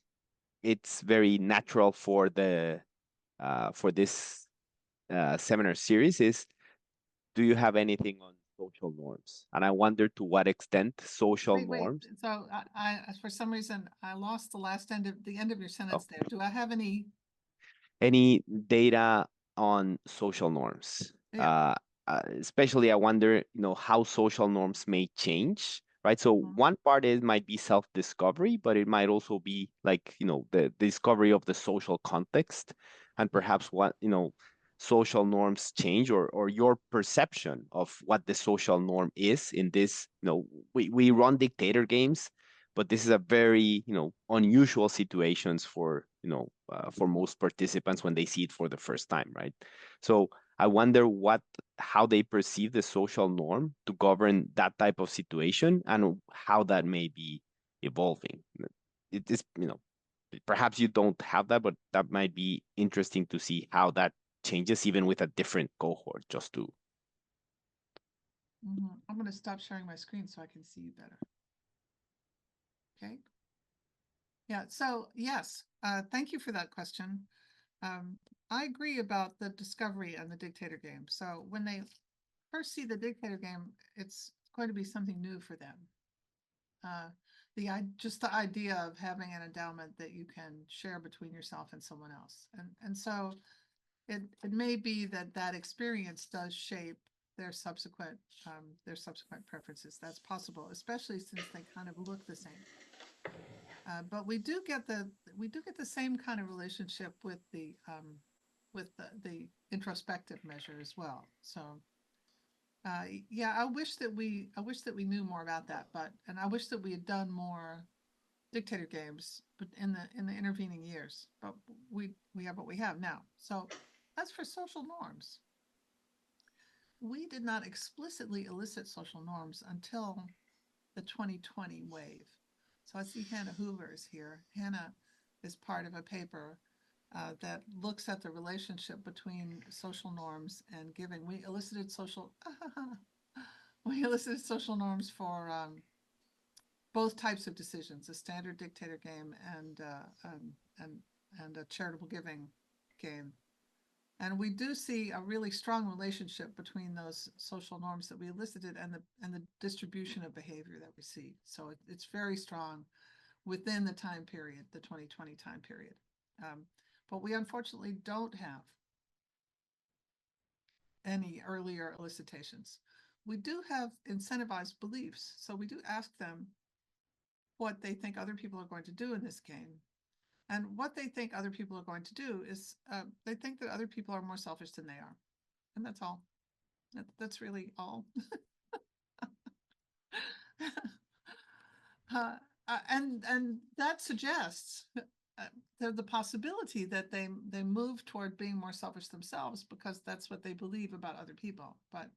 it's very natural for for this seminar series is, do you have anything on social norms. And I wonder to what extent social Wait, norms. so for some reason, I lost the end of your sentence there. Do I have any data on social norms. Yeah. Especially I wonder, how social norms may change, right? So Mhm. one part is might be self-discovery, but it might also be like, the discovery of the social context and perhaps what, social norms change or your perception of what the social norm is in this, we run dictator games, but this is a very unusual situations for most participants when they see it for the first time, right? So I wonder how they perceive the social norm to govern that type of situation and how that may be evolving. It is, perhaps you don't have that, but that might be interesting to see how that changes even with a different cohort, just to. I'm going to stop sharing my screen so I can see you better. Okay. Yeah, so yes, thank you for that question. I agree about the discovery and the dictator game. So when they first see the dictator game, it's going to be something new for them. Just the idea of having an endowment that you can share between yourself and someone else. And so it may be that experience does shape their subsequent preferences. That's possible, especially since they kind of look the same. But we do get the same kind of relationship with the introspective measure as well. So yeah, I wish that we knew more about that, and I wish that we had done more dictator games, but in the intervening years. But we have what we have now. So as for social norms, we did not explicitly elicit social norms until the 2020 wave. So I see Hannah Hoover is here. Hannah is part of a paper that looks at the relationship between social norms and giving. We elicited social norms for both types of decisions: a standard dictator game and a charitable giving game. And we do see a really strong relationship between those social norms that we elicited and the distribution of behavior that we see. So it's very strong within the time period, the 2020 time period. But we unfortunately don't have any earlier elicitations. We do have incentivized beliefs. So we do ask them what they think other people are going to do in this game. And what they think other people are going to do is they think that other people are more selfish than they are. And that's all. That's really all. And that suggests the possibility that they move toward being more selfish themselves because that's what they believe about other people. But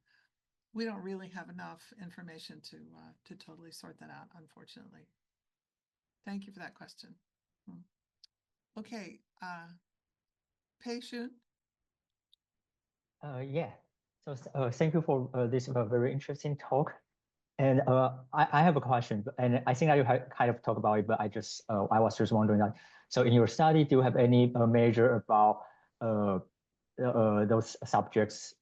we don't really have enough information to totally sort that out, unfortunately. Thank you for that question. Okay, Pei Shun. Yeah. So thank you for this very interesting talk. And I have a question, and I think that you kind of talked about it, but I was just wondering that. So in your study, do you have any measure about those subjects,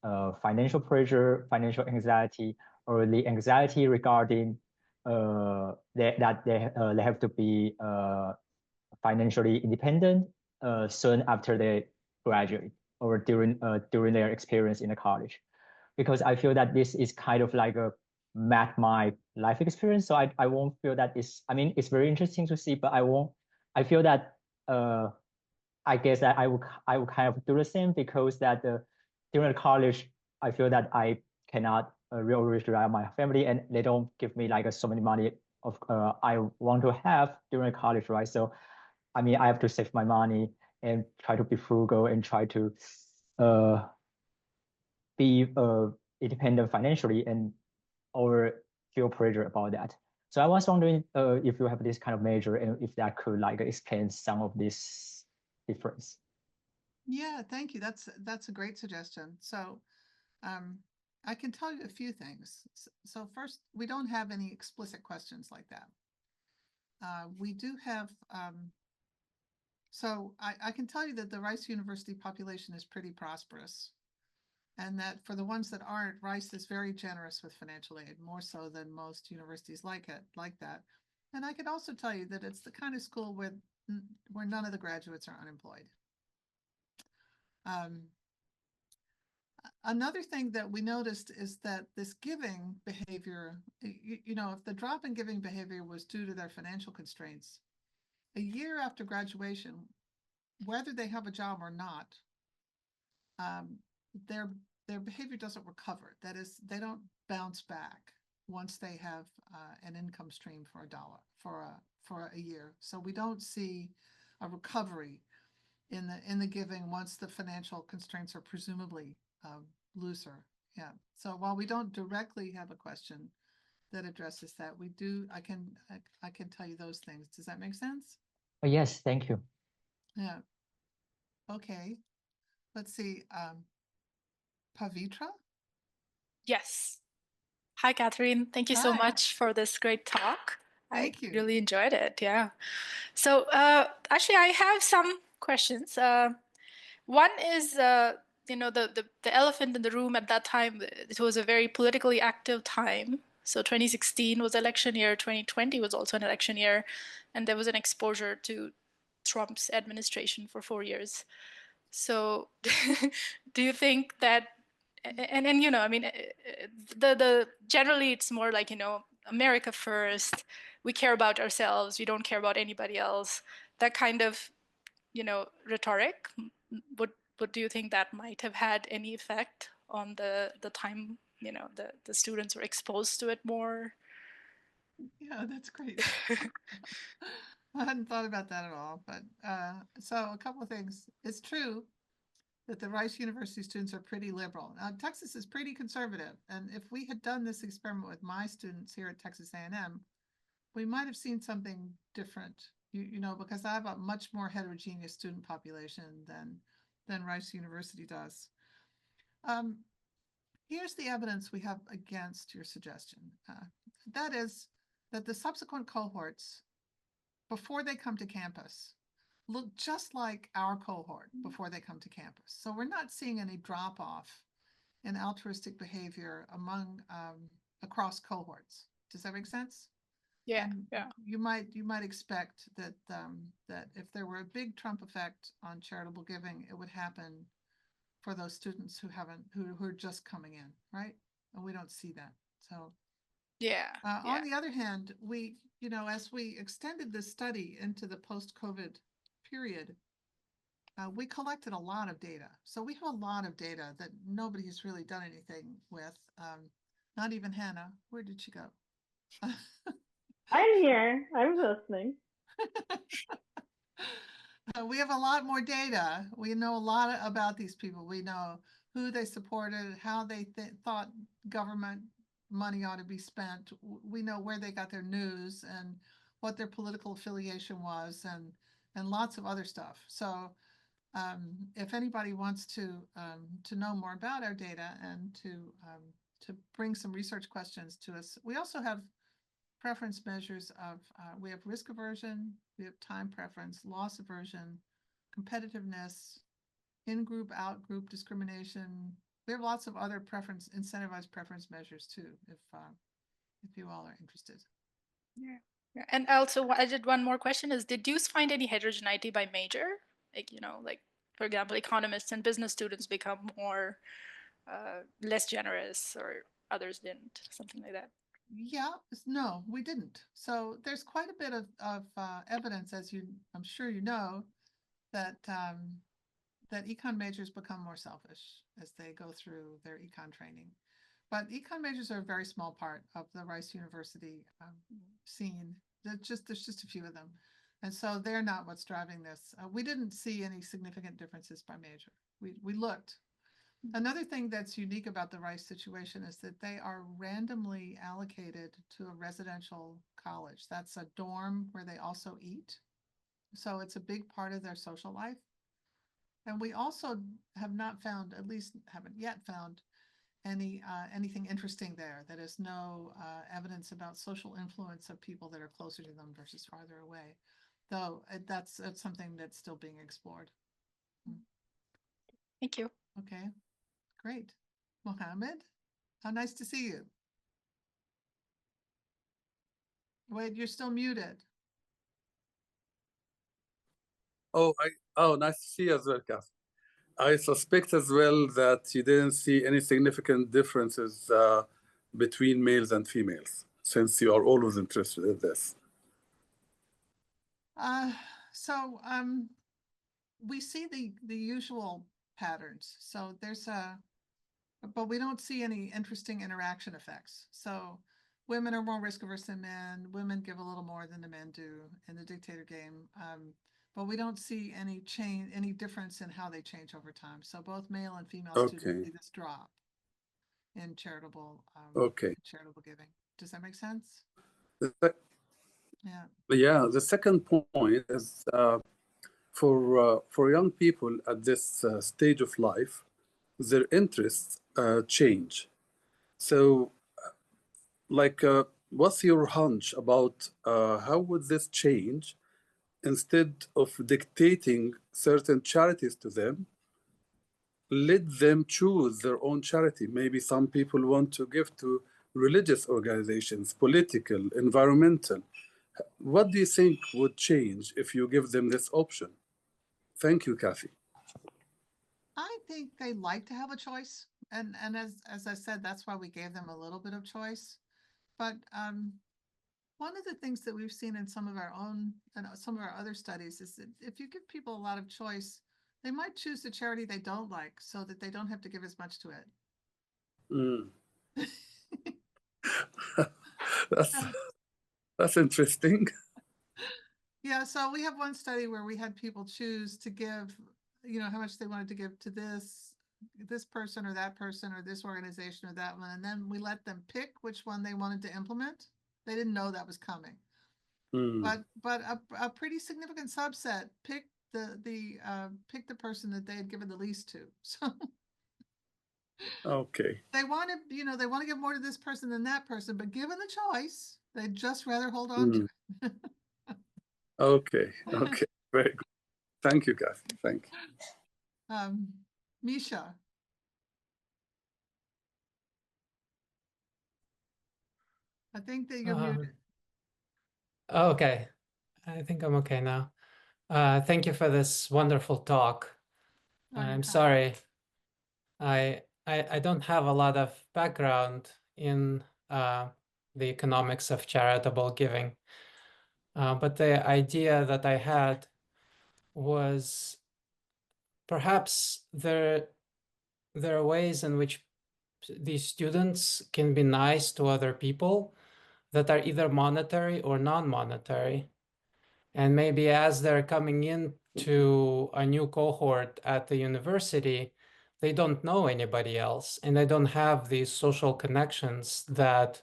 financial pressure, financial anxiety, or the anxiety regarding that they have to be financially independent soon after they graduate or during their experience in the college? Because I feel that this is kind of like a map my life experience. So I won't feel that it's very interesting to see, but I feel that I guess that I would kind of do the same because that during the college, I feel that I cannot really rely on my family and they don't give me like so many money of I want to have during college, right? So I mean, I have to save my money and try to be frugal and try to be independent financially and or feel pressure about that. So I was wondering if you have this kind of measure and if that could like explain some of this difference. Yeah, thank you. That's a great suggestion. So I can tell you a few things. So first, we don't have any explicit questions like that. We do have, so I can tell you that the Rice University population is pretty prosperous. And that for the ones that aren't, Rice is very generous with financial aid, more so than most universities like that. And I could also tell you that it's the kind of school where none of the graduates are unemployed. Another thing that we noticed is that this giving behavior, you know, if the drop in giving behavior was due to their financial constraints, a year after graduation, whether they have a job or not, their behavior doesn't recover. That is, they don't bounce back once they have an income stream for a year. So we don't see a recovery in the giving once the financial constraints are presumably looser. Yeah. So while we don't directly have a question that addresses that, we do. I can tell you those things. Does that make sense? Yes, thank you. Yeah. Okay. Let's see. Pavitra? Yes. Hi, Catherine. Thank you so Hi. much for this great talk. Thank you. I really enjoyed it. Yeah. So actually, I have some questions. One is, you know, the elephant in the room at that time. It was a very politically active time. So 2016 was election year. 2020 was also an election year, and there was an exposure to Trump's administration for 4 years. So do you think that, and you know, I mean, the generally it's more like, you know, America first, we care about ourselves, we don't care about anybody else, that kind of, you know, rhetoric. What do you think that might have had any effect on the time, you know, the students were exposed to it more? Yeah, that's great. I hadn't thought about that at all, but so a couple of things. It's true that the Rice University students are pretty liberal. Now, Texas is pretty conservative, and if we had done this experiment with my students here at Texas A&M, we might have seen something different. You know, because I have a much more heterogeneous student population than Rice University does. Here's the evidence we have against your suggestion. That is that the subsequent cohorts, before they come to campus, look just like our cohort before they come to campus. So we're not seeing any drop off in altruistic behavior among across cohorts. Does that make sense? Yeah, And yeah. You might expect that that if there were a big Trump effect on charitable giving, it would happen for those students who are just coming in, right? And we don't see that. So Yeah. on the other hand, we, you know, as we extended this study into the post-COVID period, we collected a lot of data. So we have a lot of data that nobody has really done anything with. Not even Hannah. Where did she go? I'm here. I'm listening. We have a lot more data. We know a lot about these people. We know who they supported, how they thought government money ought to be spent. We know where they got their news and what their political affiliation was, and lots of other stuff. So if anybody wants to know more about our data and to bring some research questions to us, we also have preference measures of, we have risk aversion, we have time preference, loss aversion, competitiveness, in-group, out-group discrimination. We have lots of other incentivized preference measures too, if you all are interested. Yeah. And also, I did one more question is, did you find any heterogeneity by major? Like, you know, like, for example, economists and business students become more, less generous, or others didn't, something like that? Yeah, no, we didn't. So there's quite a bit of evidence, as I'm sure you know, that that econ majors become more selfish as they go through their econ training. But econ majors are a very small part of the Rice University scene. There's just a few of them. And so they're not what's driving this. We didn't see any significant differences by major. We looked. Another thing that's unique about the Rice situation is that they are randomly allocated to a residential college. That's a dorm where they also eat. So it's a big part of their social life. And we also have not found, at least haven't yet found, anything interesting there. That is no evidence about social influence of people that are closer to them versus farther away. Though that's something that's still being explored. Thank you. Okay, great. Mohammed, how nice to see you. Wait, you're still muted. Oh, nice to see you as well, Kath. I suspect as well that you didn't see any significant differences between males and females, since you are always interested in this. So we see the usual patterns. So there's but we don't see any interesting interaction effects. So women are more risk averse than men. Women give a little more than the men do in the dictator game. But we don't see any difference in how they change over time. So both male and female students see this drop in charitable giving. Does that make sense? Yeah. Yeah. The second point is for young people at this stage of life, their interests change. So, what's your hunch about how would this change? Instead of dictating certain charities to them, let them choose their own charity. Maybe some people want to give to religious organizations, political, environmental. What do you think would change if you give them this option? Thank you, Kathy. I think they like to have a choice. And as I said, that's why we gave them a little bit of choice. But one of the things that we've seen in some of our own and some of our other studies is that if you give people a lot of choice, they might choose the charity they don't like so that they don't have to give as much to it. That's interesting. Yeah, so we have one study where we had people choose to give, how much they wanted to give to this person or that person or this organization or that one, and then we let them pick which one they wanted to implement. They didn't know that was coming. But a pretty significant subset picked the person that they had given the least to. So they want to give more to this person than that person, but given the choice, they'd just rather hold on to it. Okay, very good. Thank you, Kathy. Thank you. Misha. I think that you're muted. Okay, I think I'm okay now. Thank you for this wonderful talk. I'm sorry, I don't have a lot of background in the economics of charitable giving, but the idea that I had was perhaps there are ways in which these students can be nice to other people that are either monetary or non-monetary. And maybe as they're coming into a new cohort at the university, they don't know anybody else and they don't have these social connections that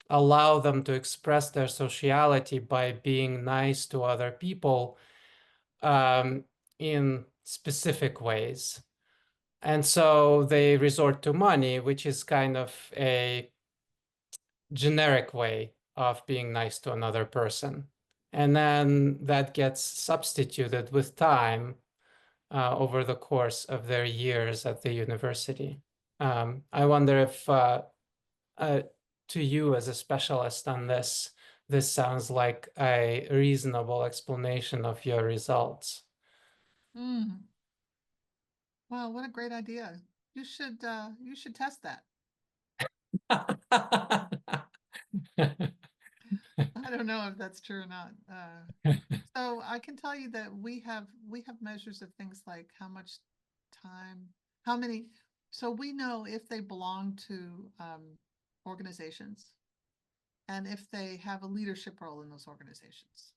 allow them to express their sociality by being nice to other people in specific ways. And so they resort to money, which is kind of a generic way of being nice to another person. And then that gets substituted with time over the course of their years at the university. I wonder if to you as a specialist on this, this sounds like a reasonable explanation of your results. Wow, what a great idea. You should test that. I don't know if that's true or not. So I can tell you that we have measures of things like how much time, how many. So we know if they belong to organizations and if they have a leadership role in those organizations.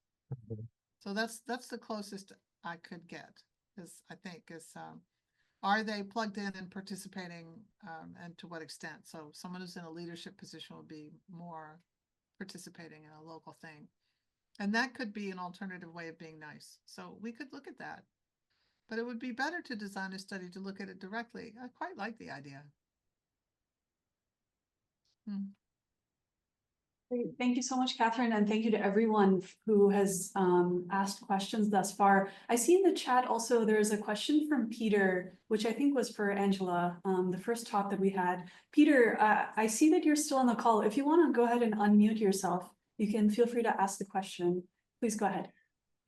So that's the closest I could get. Are they plugged in and participating, and to what extent? So someone who's in a leadership position would be more participating in a local thing. And that could be an alternative way of being nice. So we could look at that. But it would be better to design a study to look at it directly. I quite like the idea. Great. Thank you so much, Catherine, and thank you to everyone who has asked questions thus far. I see in the chat also there's a question from Peter, which I think was for Angela, the first talk that we had. Peter, I see that you're still on the call. If you want to go ahead and unmute yourself, you can feel free to ask the question. Please go ahead.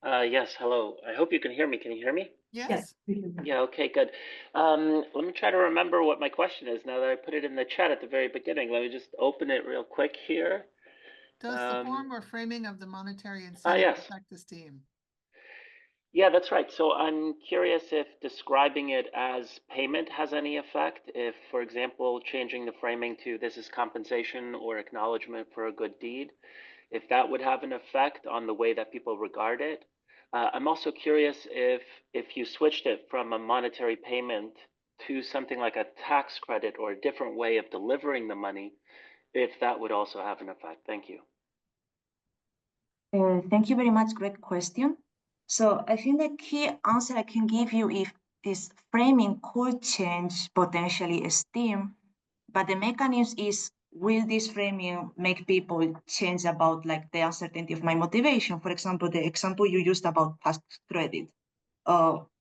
Yes, hello. I hope you can hear me. Can you hear me? Yes. Yeah, okay, good. Let me try to remember what my question is now that I put it in the chat at the very beginning. Let me just open it real quick here. Does the form or framing of the monetary Ah, incentive yes. affect esteem? Yeah, that's right. So I'm curious if describing it as payment has any effect. If, for example, changing the framing to this is compensation or acknowledgement for a good deed, if that would have an effect on the way that people regard it. I'm also curious if you switched it from a monetary payment to something like a tax credit or a different way of delivering the money, if that would also have an effect. Thank you. Thank you very much. Great question. So I think the key answer I can give you if this framing could change potentially esteem, but the mechanism is, will this framing make people change about like the uncertainty of my motivation? For example, the example you used about tax credit.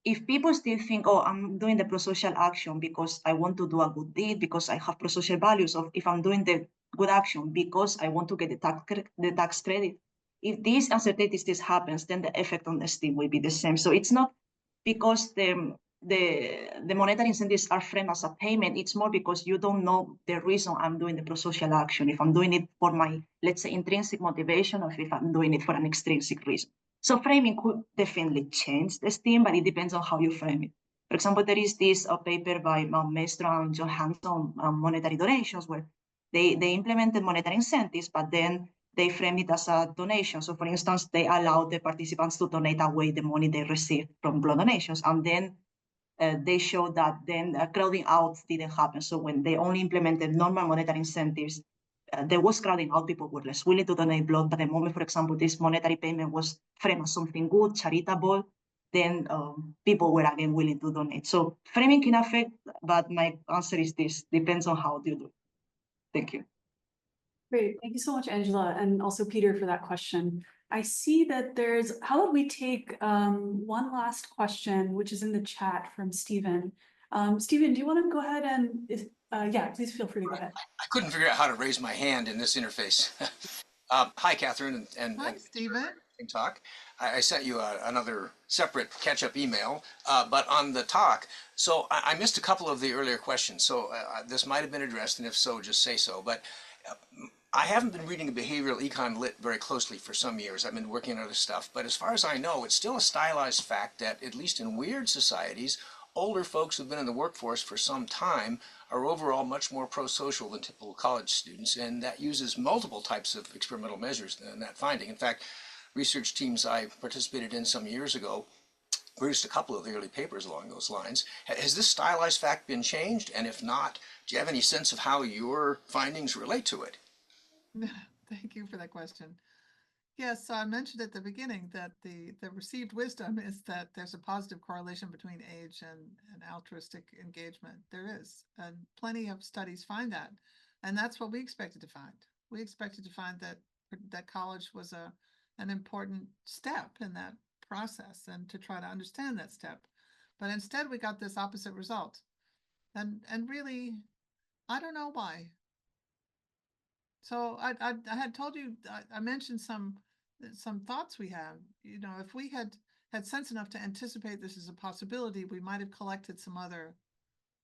If people still think, oh, I'm doing the pro-social action because I want to do a good deed, because I have pro-social values, or if I'm doing the good action because I want to get the tax credit, if these uncertainties this happens, then the effect on the esteem will be the same. So it's not because the monetary incentives are framed as a payment, it's more because you don't know the reason I'm doing the pro-social action, if I'm doing it for my, let's say, intrinsic motivation, or if I'm doing it for an extrinsic reason. So framing could definitely change the esteem, but it depends on how you frame it. For example, there is this paper by Maestro and John Hanson on monetary donations, where they implemented monetary incentives, but then they frame it as a donation. So for instance, they allow the participants to donate away the money they received from blood donations. And then they showed that then crowding out didn't happen. So when they only implemented normal monetary incentives, there was crowding out, people were less willing to donate blood. But the moment, for example, this monetary payment was framed as something good, charitable, then people were again willing to donate. So framing can affect, but my answer is this, depends on how you do it. Thank you. Great. Thank you so much, Angela, and also Peter for that question. I see that there's, how about we take one last question, which is in the chat from Stephen. Stephen, do you want to go ahead and, yeah, please feel free to go ahead. I couldn't figure out how to raise my hand in this interface. Hi, Catherine, and Hi, Stephen. Talk. I sent you another separate catch-up email, but on the talk, so I missed a couple of the earlier questions, so this might have been addressed, and if so, just say so. But I haven't been reading behavioral econ lit very closely for some years. I've been working on other stuff, but as far as I know, it's still a stylized fact that, at least in weird societies, older folks who've been in the workforce for some time are overall much more pro-social than typical college students, and that uses multiple types of experimental measures in that finding. In fact, research teams I participated in some years ago produced a couple of the early papers along those lines. Has this stylized fact been changed? And if not, do you have any sense of how your findings relate to it? Thank you for that question. Yes, I mentioned at the beginning that the received wisdom is that there's a positive correlation between age and altruistic engagement. There is, and plenty of studies find that. And that's what we expected to find. We expected to find that college was an important step in that process and to try to understand that step. But instead we got this opposite result. And really, I don't know why. So I had told you, I mentioned some thoughts we have. You know, if we had sense enough to anticipate this as a possibility, we might have collected some other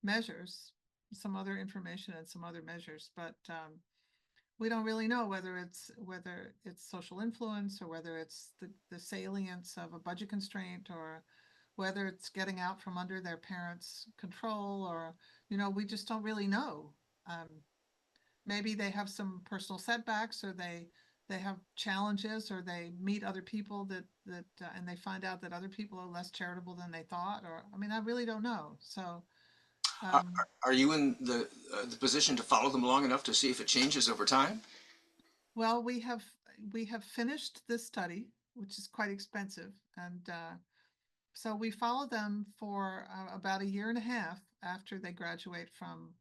measures, some other information and some other measures. But we don't really know whether it's social influence, or whether it's the salience of a budget constraint, or whether it's getting out from under their parents' control, or, you know, we just don't really know. Maybe they have some personal setbacks, or they have challenges, or they meet other people that and they find out that other people are less charitable than they thought, or, I mean, I really don't know. So are you in the position to follow them long enough to see if it changes over time? Well, we have finished this study, which is quite expensive, and so we follow them for about 1.5 years after they graduate from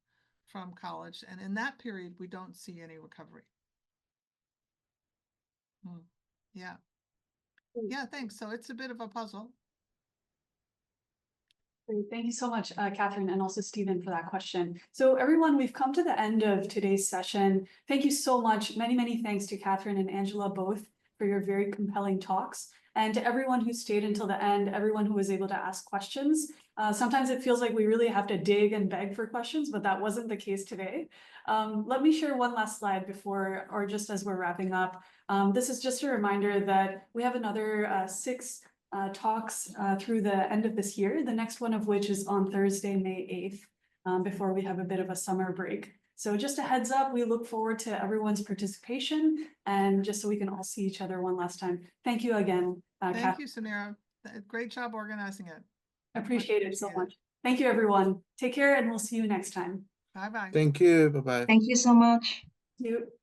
college, and in that period we don't see any recovery. Yeah. Yeah, thanks. So it's a bit of a puzzle. Great. Thank you so much, Catherine, and also Stephen, for that question. So everyone, we've come to the end of today's session. Thank you so much. Many, many thanks to Catherine and Angela both for your very compelling talks. And to everyone who stayed until the end, everyone who was able to ask questions. Sometimes it feels like we really have to dig and beg for questions, but that wasn't the case today. Let me share one last slide before, or just as we're wrapping up. This is just a reminder that we have another 6 talks through the end of this year, the next one of which is on Thursday, May 8th, before we have a bit of a summer break. So just a heads up, we look forward to everyone's participation, and just so we can all see each other one last time. Thank you again. Thank you, Samira. Great job organizing it. Appreciate it so much. Thank you, everyone. Take care, and we'll see you next time. Bye-bye. Thank you. Bye-bye. Thank you so much. Thank you.